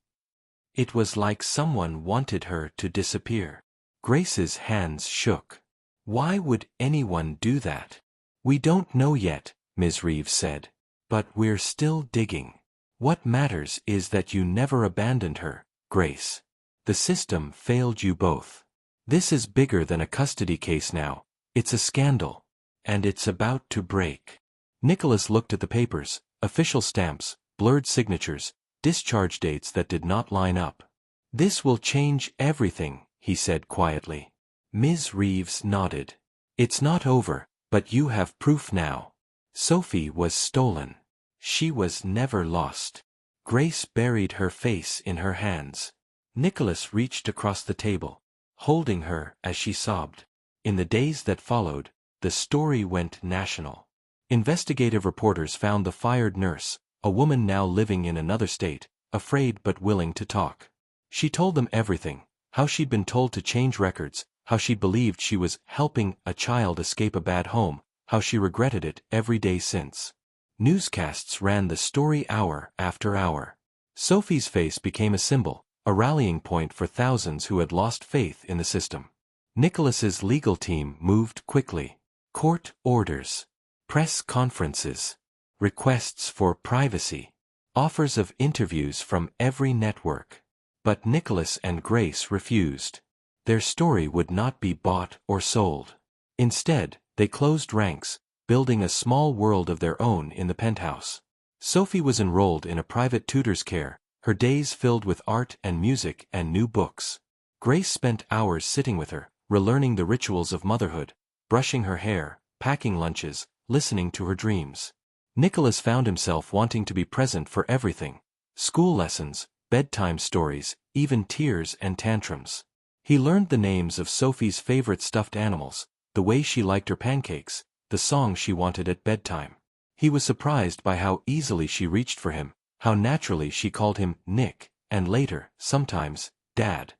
It was like someone wanted her to disappear." Grace's hands shook. "Why would anyone do that?" "We don't know yet," Ms. Reeves said. "But we're still digging. What matters is that you never abandoned her, Grace. The system failed you both. This is bigger than a custody case now. It's a scandal. And it's about to break." Nicholas looked at the papers, official stamps, blurred signatures, discharge dates that did not line up. "This will change everything," he said quietly. Ms. Reeves nodded. "It's not over, but you have proof now. Sophie was stolen. She was never lost." Grace buried her face in her hands. Nicholas reached across the table, holding her as she sobbed. In the days that followed, the story went national. Investigative reporters found the fired nurse, a woman now living in another state, afraid but willing to talk. She told them everything, how she'd been told to change records, how she believed she was helping a child escape a bad home, how she regretted it every day since. Newscasts ran the story hour after hour. Sophie's face became a symbol, a rallying point for thousands who had lost faith in the system. Nicholas's legal team moved quickly. Court orders, press conferences, requests for privacy, offers of interviews from every network. But Nicholas and Grace refused. Their story would not be bought or sold. Instead, they closed ranks, building a small world of their own in the penthouse. Sophie was enrolled in a private tutor's care, her days filled with art and music and new books. Grace spent hours sitting with her, relearning the rituals of motherhood, brushing her hair, packing lunches, listening to her dreams. Nicholas found himself wanting to be present for everything: school lessons, bedtime stories, even tears and tantrums. He learned the names of Sophie's favorite stuffed animals, the way she liked her pancakes, the song she wanted at bedtime. He was surprised by how easily she reached for him, how naturally she called him Nick, and later, sometimes, Dad.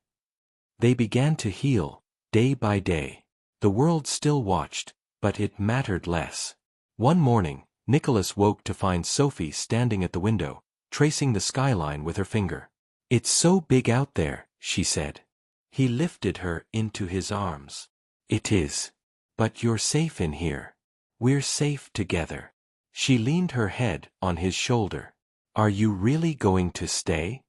They began to heal, day by day. The world still watched, but it mattered less. One morning, Nicholas woke to find Sophie standing at the window, tracing the skyline with her finger. "It's so big out there," she said. He lifted her into his arms. "It is. But you're safe in here. We're safe together." She leaned her head on his shoulder. "Are you really going to stay?"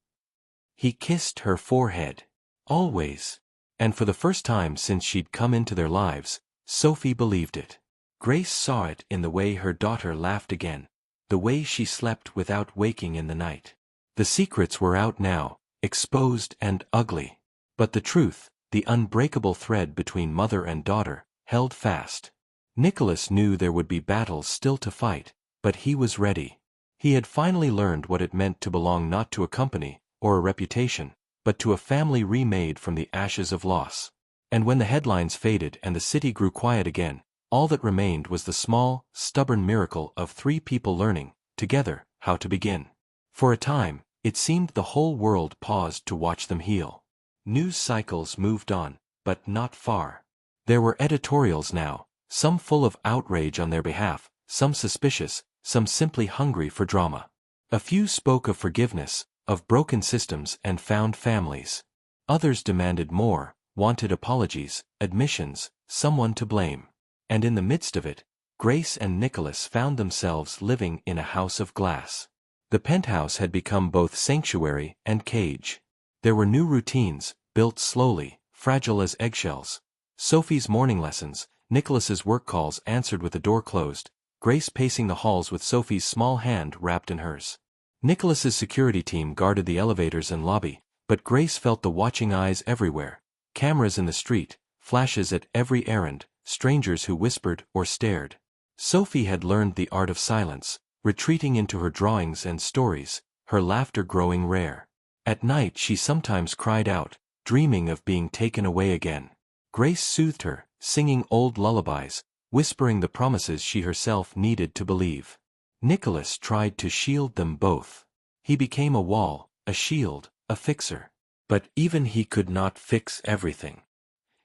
He kissed her forehead. "Always." And for the first time since she'd come into their lives, Sophie believed it. Grace saw it in the way her daughter laughed again, the way she slept without waking in the night. The secrets were out now, exposed and ugly. But the truth, the unbreakable thread between mother and daughter, held fast. Nicholas knew there would be battles still to fight, but he was ready. He had finally learned what it meant to belong not to a company, or a reputation, but to a family remade from the ashes of loss. And when the headlines faded and the city grew quiet again, all that remained was the small, stubborn miracle of three people learning, together, how to begin. For a time, it seemed the whole world paused to watch them heal. News cycles moved on, but not far. There were editorials now, some full of outrage on their behalf, some suspicious, some simply hungry for drama. A few spoke of forgiveness, of broken systems and found families. Others demanded more, wanted apologies, admissions, someone to blame. And in the midst of it, Grace and Nicholas found themselves living in a house of glass. The penthouse had become both sanctuary and cage. There were new routines, built slowly, fragile as eggshells. Sophie's morning lessons, Nicholas's work calls answered with the door closed, Grace pacing the halls with Sophie's small hand wrapped in hers. Nicholas's security team guarded the elevators and lobby, but Grace felt the watching eyes everywhere. Cameras in the street, flashes at every errand, strangers who whispered or stared. Sophie had learned the art of silence, retreating into her drawings and stories, her laughter growing rare. At night she sometimes cried out, dreaming of being taken away again. Grace soothed her, singing old lullabies, whispering the promises she herself needed to believe. Nicholas tried to shield them both. He became a wall, a shield, a fixer. But even he could not fix everything.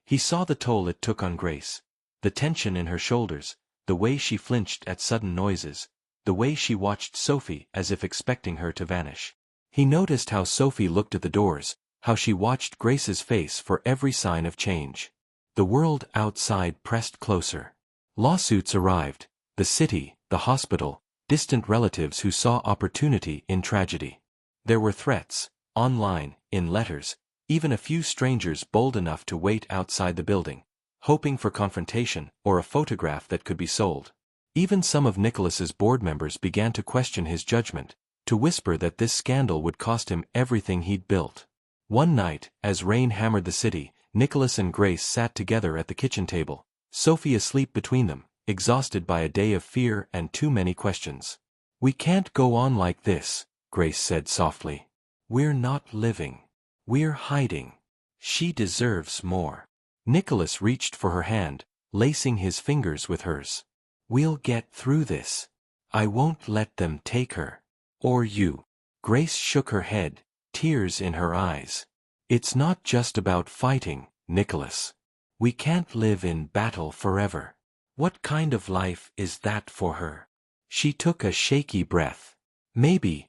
He saw the toll it took on Grace, the tension in her shoulders, the way she flinched at sudden noises, the way she watched Sophie as if expecting her to vanish. He noticed how Sophie looked at the doors, how she watched Grace's face for every sign of change. The world outside pressed closer. Lawsuits arrived, the city, the hospital, distant relatives who saw opportunity in tragedy. There were threats, online, in letters, even a few strangers bold enough to wait outside the building, hoping for confrontation or a photograph that could be sold. Even some of Nicholas's board members began to question his judgment, to whisper that this scandal would cost him everything he'd built. One night, as rain hammered the city, Nicholas and Grace sat together at the kitchen table, Sophie asleep between them, exhausted by a day of fear and too many questions. "We can't go on like this," Grace said softly. "We're not living. We're hiding. She deserves more." Nicholas reached for her hand, lacing his fingers with hers. "We'll get through this. I won't let them take her. Or you." Grace shook her head, tears in her eyes. "It's not just about fighting, Nicholas. We can't live in battle forever. What kind of life is that for her?" She took a shaky breath. Maybe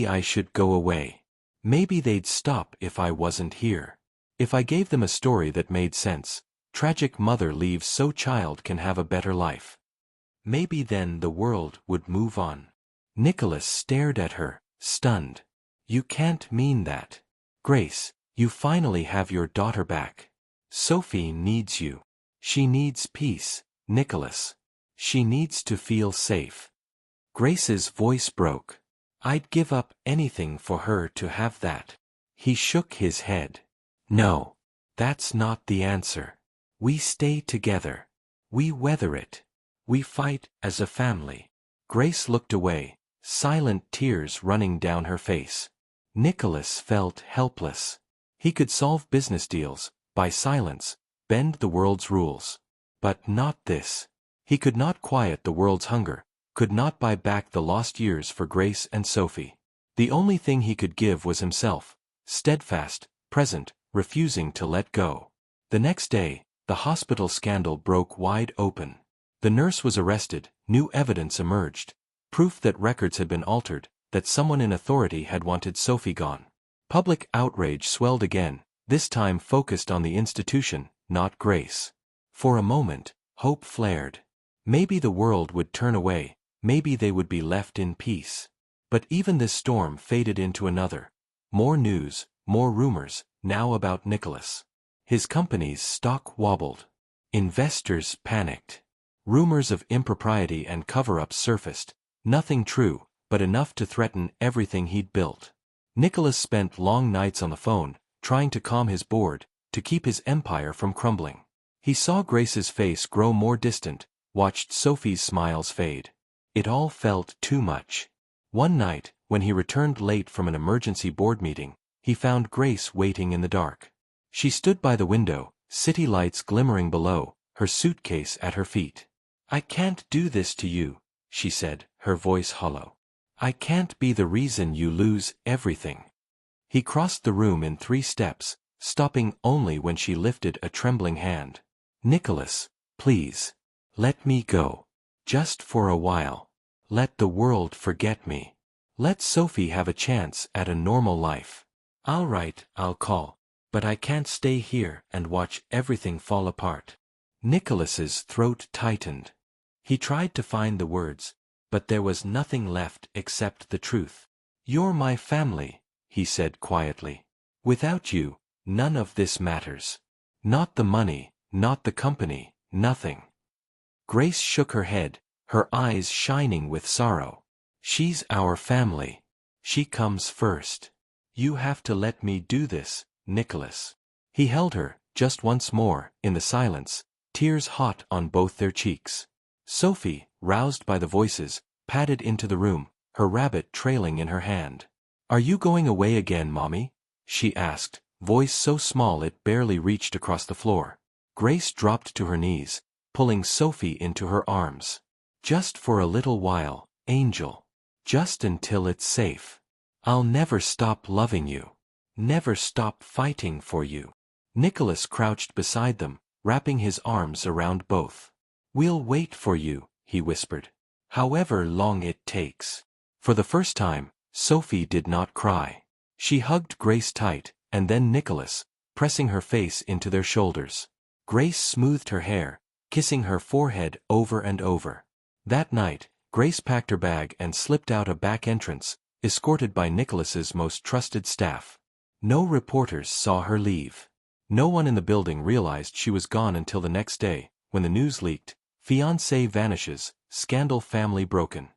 I should go away. Maybe they'd stop if I wasn't here. If I gave them a story that made sense, tragic mother leaves so child can have a better life. Maybe then the world would move on." Nicholas stared at her, stunned. "You can't mean that. Grace, you finally have your daughter back. Sophie needs you. She needs peace, Nicholas. She needs to feel safe." Grace's voice broke. "I'd give up anything for her to have that." He shook his head. "No. That's not the answer. We stay together. We weather it. We fight as a family." Grace looked away, silent tears running down her face. Nicholas felt helpless. He could solve business deals, buy silence, bend the world's rules. But not this. He could not quiet the world's hunger, could not buy back the lost years for Grace and Sophie. The only thing he could give was himself, steadfast, present, refusing to let go. The next day, the hospital scandal broke wide open. The nurse was arrested, new evidence emerged, proof that records had been altered, that someone in authority had wanted Sophie gone. Public outrage swelled again, this time focused on the institution, not Grace. For a moment, hope flared. Maybe the world would turn away, maybe they would be left in peace. But even this storm faded into another. More news, more rumors, now about Nicholas. His company's stock wobbled. Investors panicked. Rumors of impropriety and cover-ups surfaced, nothing true, but enough to threaten everything he'd built. Nicholas spent long nights on the phone, trying to calm his board, to keep his empire from crumbling. He saw Grace's face grow more distant, watched Sophie's smiles fade. It all felt too much. One night, when he returned late from an emergency board meeting, he found Grace waiting in the dark. She stood by the window, city lights glimmering below, her suitcase at her feet. "I can't do this to you," she said, her voice hollow. "I can't be the reason you lose everything." He crossed the room in 3 steps, stopping only when she lifted a trembling hand. "Nicholas, please. Let me go. Just for a while. Let the world forget me. Let Sophie have a chance at a normal life. All right, I'll call. but I can't stay here and watch everything fall apart. Nicholas's throat tightened. He tried to find the words, but there was nothing left except the truth. You're my family, he said quietly. Without you, none of this matters. Not the money, not the company, nothing. Grace shook her head, her eyes shining with sorrow. She's our family. She comes first. You have to let me do this, Nicholas. He held her, just once more, in the silence, tears hot on both their cheeks. Sophie, roused by the voices, padded into the room, her rabbit trailing in her hand. Are you going away again, Mommy? She asked, voice so small it barely reached across the floor. Grace dropped to her knees, pulling Sophie into her arms. Just for a little while, Angel. Just until it's safe. I'll never stop loving you. Never stop fighting for you. Nicholas crouched beside them, wrapping his arms around both. We'll wait for you, he whispered. However long it takes. For the first time, Sophie did not cry. She hugged Grace tight, and then Nicholas, pressing her face into their shoulders. Grace smoothed her hair, kissing her forehead over and over. That night, Grace packed her bag and slipped out a back entrance, escorted by Nicholas's most trusted staff. No reporters saw her leave. No one in the building realized she was gone until the next day, when the news leaked. Fiancé vanishes, scandal family broken.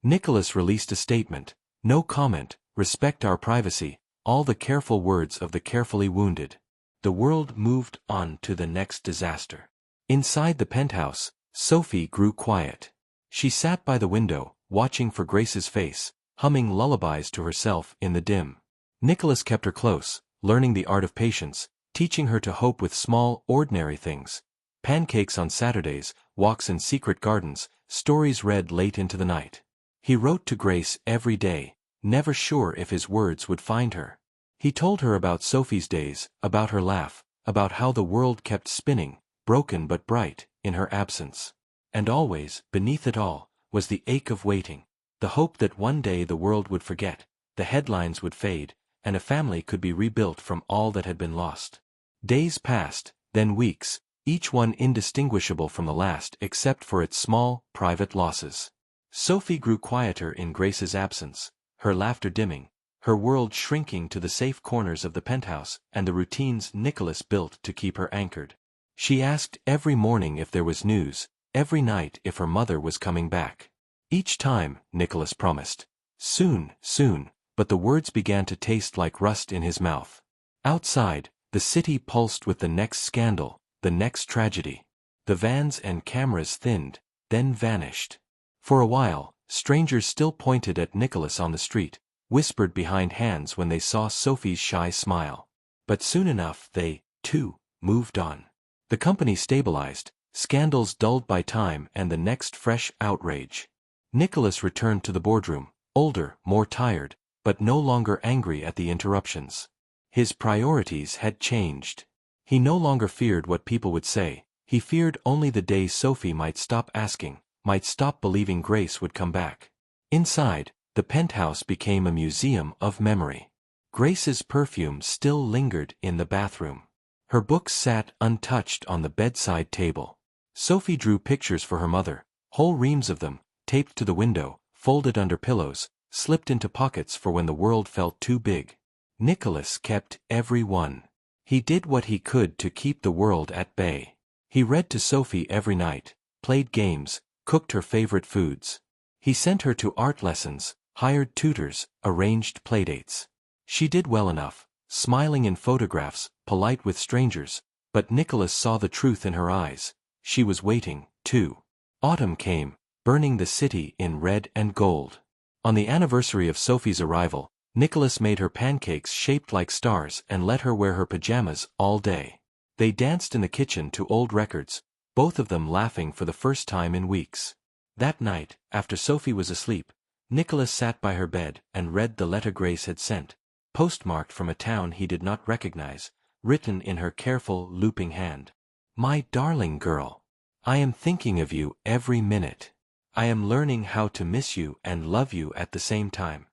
Nicholas released a statement. No comment, respect our privacy, all the careful words of the carefully wounded. The world moved on to the next disaster. Inside the penthouse, Sophie grew quiet. She sat by the window, watching for Grace's face, humming lullabies to herself in the dim. Nicholas kept her close, learning the art of patience, teaching her to hope with small, ordinary things. Pancakes on Saturdays, walks in secret gardens, stories read late into the night. He wrote to Grace every day, never sure if his words would find her. He told her about Sophie's days, about her laugh, about how the world kept spinning, broken but bright, in her absence. And always, beneath it all, was the ache of waiting, the hope that one day the world would forget, the headlines would fade, and a family could be rebuilt from all that had been lost. Days passed, then weeks, each one indistinguishable from the last except for its small, private losses. Sophie grew quieter in Grace's absence, her laughter dimming, her world shrinking to the safe corners of the penthouse and the routines Nicholas built to keep her anchored. She asked every morning if there was news, every night if her mother was coming back. Each time, Nicholas promised. Soon, soon, but the words began to taste like rust in his mouth. Outside, the city pulsed with the next scandal, the next tragedy. The vans and cameras thinned, then vanished. For a while, strangers still pointed at Nicholas on the street, whispered behind hands when they saw Sophie's shy smile. But soon enough they, too, moved on. The company stabilized, scandals dulled by time and the next fresh outrage. Nicholas returned to the boardroom, older, more tired, but no longer angry at the interruptions. His priorities had changed. He no longer feared what people would say, he feared only the day Sophie might stop asking, might stop believing Grace would come back. Inside, the penthouse became a museum of memory. Grace's perfume still lingered in the bathroom. Her books sat untouched on the bedside table. Sophie drew pictures for her mother, whole reams of them, taped to the window, folded under pillows, slipped into pockets for when the world felt too big. Nicholas kept every one. He did what he could to keep the world at bay. He read to Sophie every night, played games, cooked her favorite foods. He sent her to art lessons, hired tutors, arranged playdates. She did well enough, smiling in photographs, polite with strangers, but Nicholas saw the truth in her eyes. She was waiting, too. Autumn came, burning the city in red and gold. On the anniversary of Sophie's arrival, Nicholas made her pancakes shaped like stars and let her wear her pajamas all day. They danced in the kitchen to old records, both of them laughing for the first time in weeks. That night, after Sophie was asleep, Nicholas sat by her bed and read the letter Grace had sent, postmarked from a town he did not recognize, written in her careful, looping hand. My darling girl, I am thinking of you every minute. I am learning how to miss you and love you at the same time.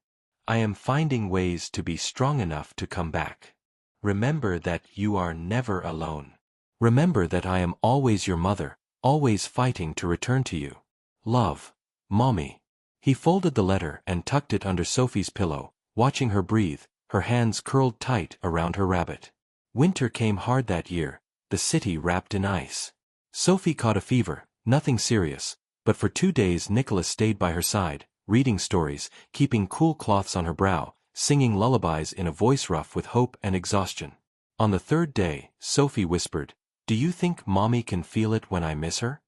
I am finding ways to be strong enough to come back. Remember that you are never alone. Remember that I am always your mother, always fighting to return to you. Love. Mommy. He folded the letter and tucked it under Sophie's pillow, watching her breathe, her hands curled tight around her rabbit. Winter came hard that year, the city wrapped in ice. Sophie caught a fever, nothing serious, but for 2 days Nicholas stayed by her side, reading stories, keeping cool cloths on her brow, singing lullabies in a voice rough with hope and exhaustion. On the 3rd day, Sophie whispered, "Do you think Mommy can feel it when I miss her?"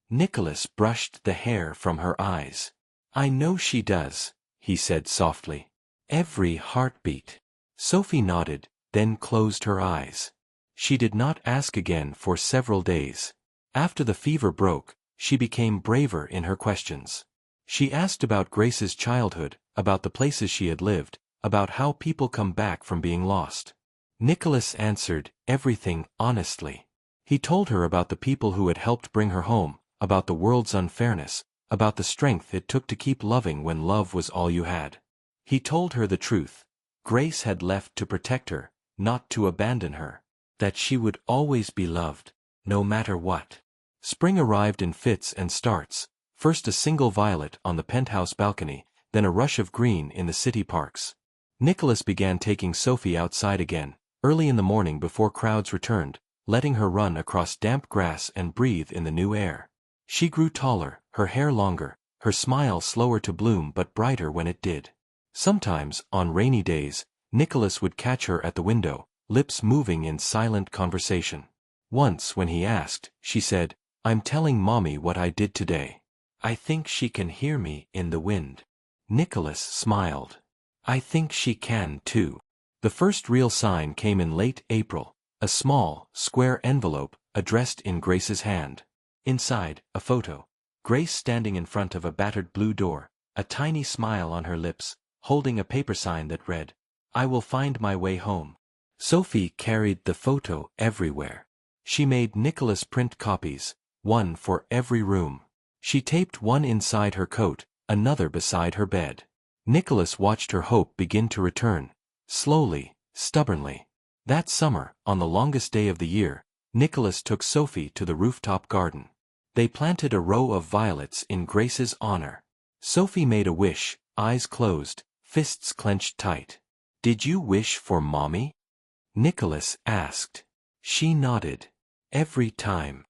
Nicholas brushed the hair from her eyes. "I know she does," he said softly. "Every heartbeat." Sophie nodded, then closed her eyes. She did not ask again for several days. After the fever broke, she became braver in her questions. She asked about Grace's childhood, about the places she had lived, about how people come back from being lost. Nicholas answered everything honestly. He told her about the people who had helped bring her home, about the world's unfairness, about the strength it took to keep loving when love was all you had. He told her the truth. Grace had left to protect her, not to abandon her. That she would always be loved, no matter what. Spring arrived in fits and starts, first a single violet on the penthouse balcony, then a rush of green in the city parks. Nicholas began taking Sophie outside again, early in the morning before crowds returned, letting her run across damp grass and breathe in the new air. She grew taller, her hair longer, her smile slower to bloom but brighter when it did. Sometimes, on rainy days, Nicholas would catch her at the window, lips moving in silent conversation. Once when he asked, she said, "I'm telling Mommy what I did today. I think she can hear me in the wind." Nicholas smiled. "I think she can too." The first real sign came in late April, a small, square envelope, addressed in Grace's hand. Inside, a photo. Grace standing in front of a battered blue door, a tiny smile on her lips, holding a paper sign that read, "I will find my way home." Sophie carried the photo everywhere. She made Nicholas print copies, one for every room. She taped one inside her coat, another beside her bed. Nicholas watched her hope begin to return, slowly, stubbornly. That summer, on the longest day of the year, Nicholas took Sophie to the rooftop garden. They planted a row of violets in Grace's honor. Sophie made a wish, eyes closed, fists clenched tight. "Did you wish for Mommy?" Nicholas asked. She nodded. Every time.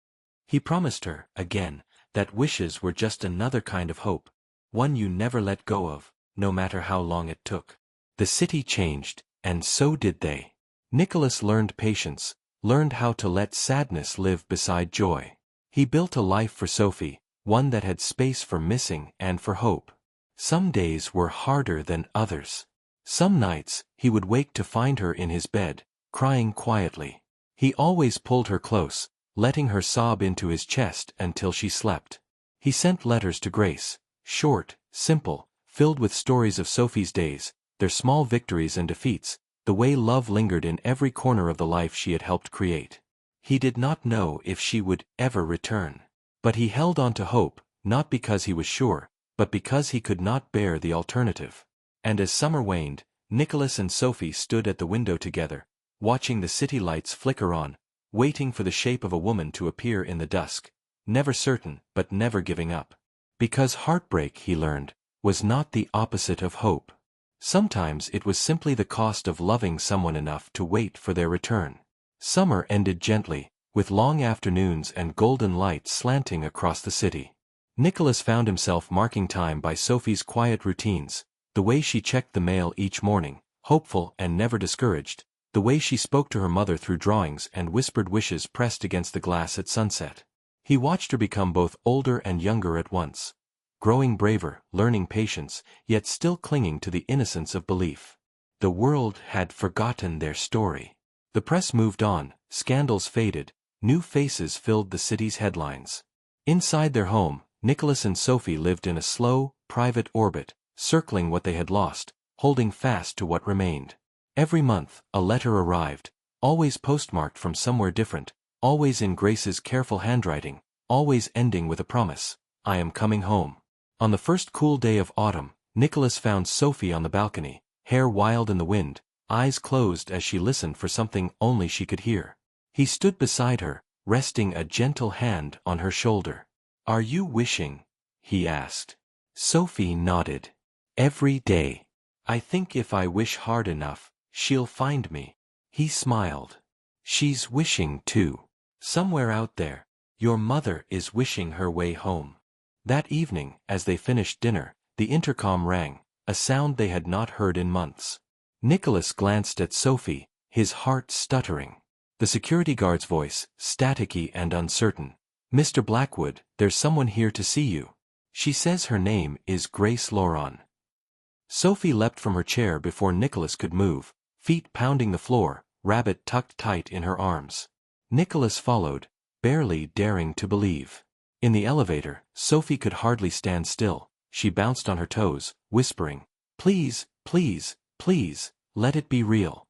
He promised her, again, that wishes were just another kind of hope, one you never let go of, no matter how long it took. The city changed, and so did they. Nicholas learned patience, learned how to let sadness live beside joy. He built a life for Sophie, one that had space for missing and for hope. Some days were harder than others. Some nights, he would wake to find her in his bed, crying quietly. He always pulled her close, letting her sob into his chest until she slept. He sent letters to Grace, short, simple, filled with stories of Sophie's days, their small victories and defeats, the way love lingered in every corner of the life she had helped create. He did not know if she would ever return. But he held on to hope, not because he was sure, but because he could not bear the alternative. And as summer waned, Nicholas and Sophie stood at the window together, watching the city lights flicker on, waiting for the shape of a woman to appear in the dusk, never certain but never giving up. Because heartbreak, he learned, was not the opposite of hope. Sometimes it was simply the cost of loving someone enough to wait for their return. Summer ended gently, with long afternoons and golden light slanting across the city. Nicholas found himself marking time by Sophie's quiet routines, the way she checked the mail each morning, hopeful and never discouraged, the way she spoke to her mother through drawings and whispered wishes pressed against the glass at sunset. He watched her become both older and younger at once, growing braver, learning patience, yet still clinging to the innocence of belief. The world had forgotten their story. The press moved on, scandals faded, new faces filled the city's headlines. Inside their home, Nicholas and Sophie lived in a slow, private orbit, circling what they had lost, holding fast to what remained. Every month, a letter arrived, always postmarked from somewhere different, always in Grace's careful handwriting, always ending with a promise, "I am coming home." On the first cool day of autumn, Nicholas found Sophie on the balcony, hair wild in the wind, eyes closed as she listened for something only she could hear. He stood beside her, resting a gentle hand on her shoulder. "Are you wishing?" he asked. Sophie nodded. "Every day. I think if I wish hard enough, she'll find me." He smiled. "She's wishing too. Somewhere out there, your mother is wishing her way home." That evening, as they finished dinner, the intercom rang, a sound they had not heard in months. Nicholas glanced at Sophie, his heart stuttering. The security guard's voice, staticky and uncertain. "Mr. Blackwood, there's someone here to see you. She says her name is Grace Laurent." Sophie leapt from her chair before Nicholas could move, feet pounding the floor, rabbit tucked tight in her arms. Nicholas followed, barely daring to believe. In the elevator, Sophie could hardly stand still. She bounced on her toes, whispering, "Please, please, please, let it be real."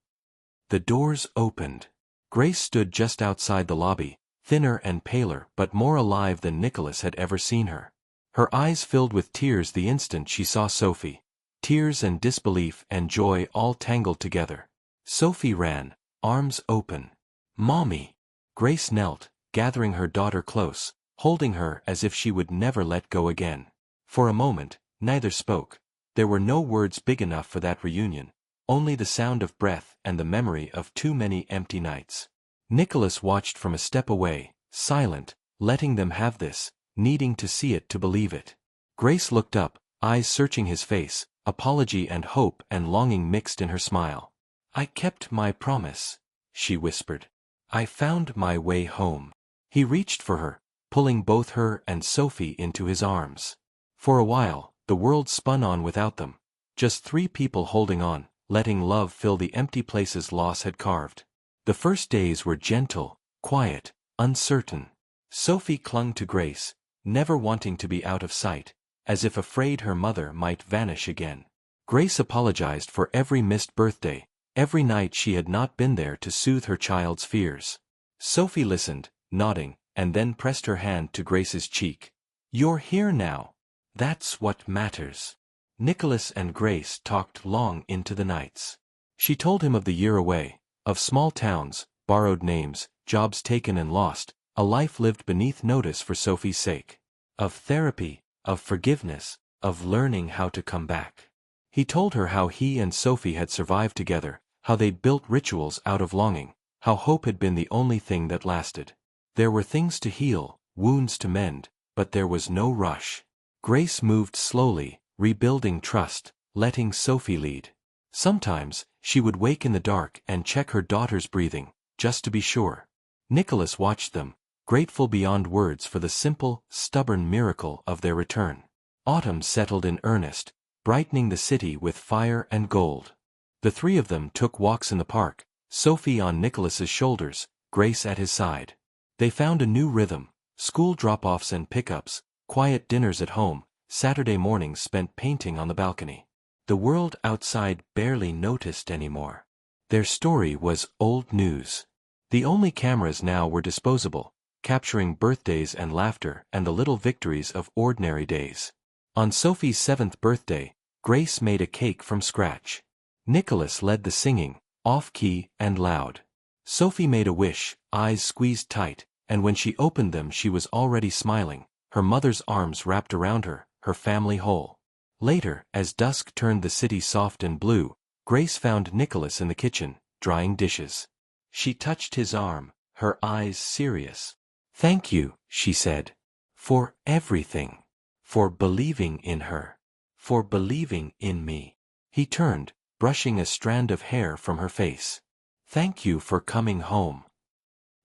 The doors opened. Grace stood just outside the lobby, thinner and paler but more alive than Nicholas had ever seen her. Her eyes filled with tears the instant she saw Sophie. Tears and disbelief and joy all tangled together. Sophie ran, arms open. "Mommy!" Grace knelt, gathering her daughter close, holding her as if she would never let go again. For a moment, neither spoke. There were no words big enough for that reunion, only the sound of breath and the memory of too many empty nights. Nicholas watched from a step away, silent, letting them have this, needing to see it to believe it. Grace looked up, eyes searching his face, apology and hope and longing mixed in her smile. "I kept my promise," she whispered. "I found my way home." He reached for her, pulling both her and Sophie into his arms. For a while, the world spun on without them. Just three people holding on, letting love fill the empty places loss had carved. The first days were gentle, quiet, uncertain. Sophie clung to Grace, never wanting to be out of sight, as if afraid her mother might vanish again. Grace apologized for every missed birthday, every night she had not been there to soothe her child's fears. Sophie listened, nodding, and then pressed her hand to Grace's cheek. "You're here now. That's what matters." Nicholas and Grace talked long into the nights. She told him of the year away, of small towns, borrowed names, jobs taken and lost, a life lived beneath notice for Sophie's sake. Of therapy, of forgiveness, of learning how to come back. He told her how he and Sophie had survived together, how they'd built rituals out of longing, how hope had been the only thing that lasted. There were things to heal, wounds to mend, but there was no rush. Grace moved slowly, rebuilding trust, letting Sophie lead. Sometimes, she would wake in the dark and check her daughter's breathing, just to be sure. Nicholas watched them, grateful beyond words for the simple, stubborn miracle of their return. Autumn settled in earnest, brightening the city with fire and gold. The three of them took walks in the park, Sophie on Nicholas's shoulders, Grace at his side. They found a new rhythm, school drop-offs and pickups, quiet dinners at home, Saturday mornings spent painting on the balcony. The world outside barely noticed anymore. Their story was old news. The only cameras now were disposable, capturing birthdays and laughter and the little victories of ordinary days. On Sophie's 7th birthday, Grace made a cake from scratch. Nicholas led the singing, off-key and loud. Sophie made a wish, eyes squeezed tight, and when she opened them she was already smiling, her mother's arms wrapped around her, her family whole. Later, as dusk turned the city soft and blue, Grace found Nicholas in the kitchen, drying dishes. She touched his arm, her eyes serious. "Thank you," she said. "For everything. For believing in her. For believing in me." He turned, brushing a strand of hair from her face. "Thank you for coming home."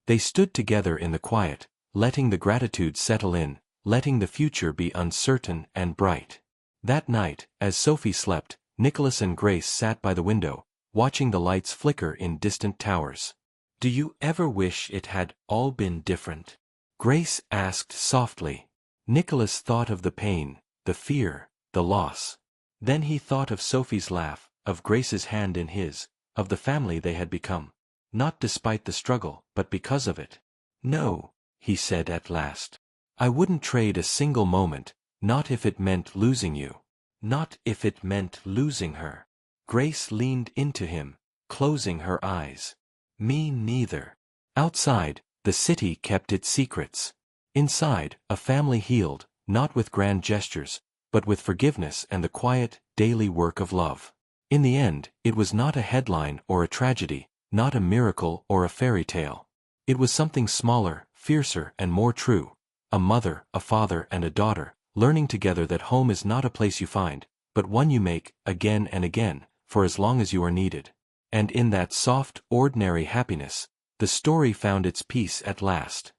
They stood together in the quiet, letting the gratitude settle in, letting the future be uncertain and bright. That night, as Sophie slept, Nicholas and Grace sat by the window, watching the lights flicker in distant towers. "Do you ever wish it had all been different?" Grace asked softly. Nicholas thought of the pain, the fear, the loss. Then he thought of Sophie's laugh, of Grace's hand in his, of the family they had become. Not despite the struggle, but because of it. "No," he said at last. "I wouldn't trade a single moment, not if it meant losing you. Not if it meant losing her." Grace leaned into him, closing her eyes. Me neither. Outside, the city kept its secrets. Inside, a family healed, not with grand gestures, but with forgiveness and the quiet, daily work of love. In the end, it was not a headline or a tragedy, not a miracle or a fairy tale. It was something smaller, fiercer and more true. A mother, a father and a daughter, learning together that home is not a place you find, but one you make, again and again, for as long as you are needed. And in that soft, ordinary happiness, the story found its peace at last.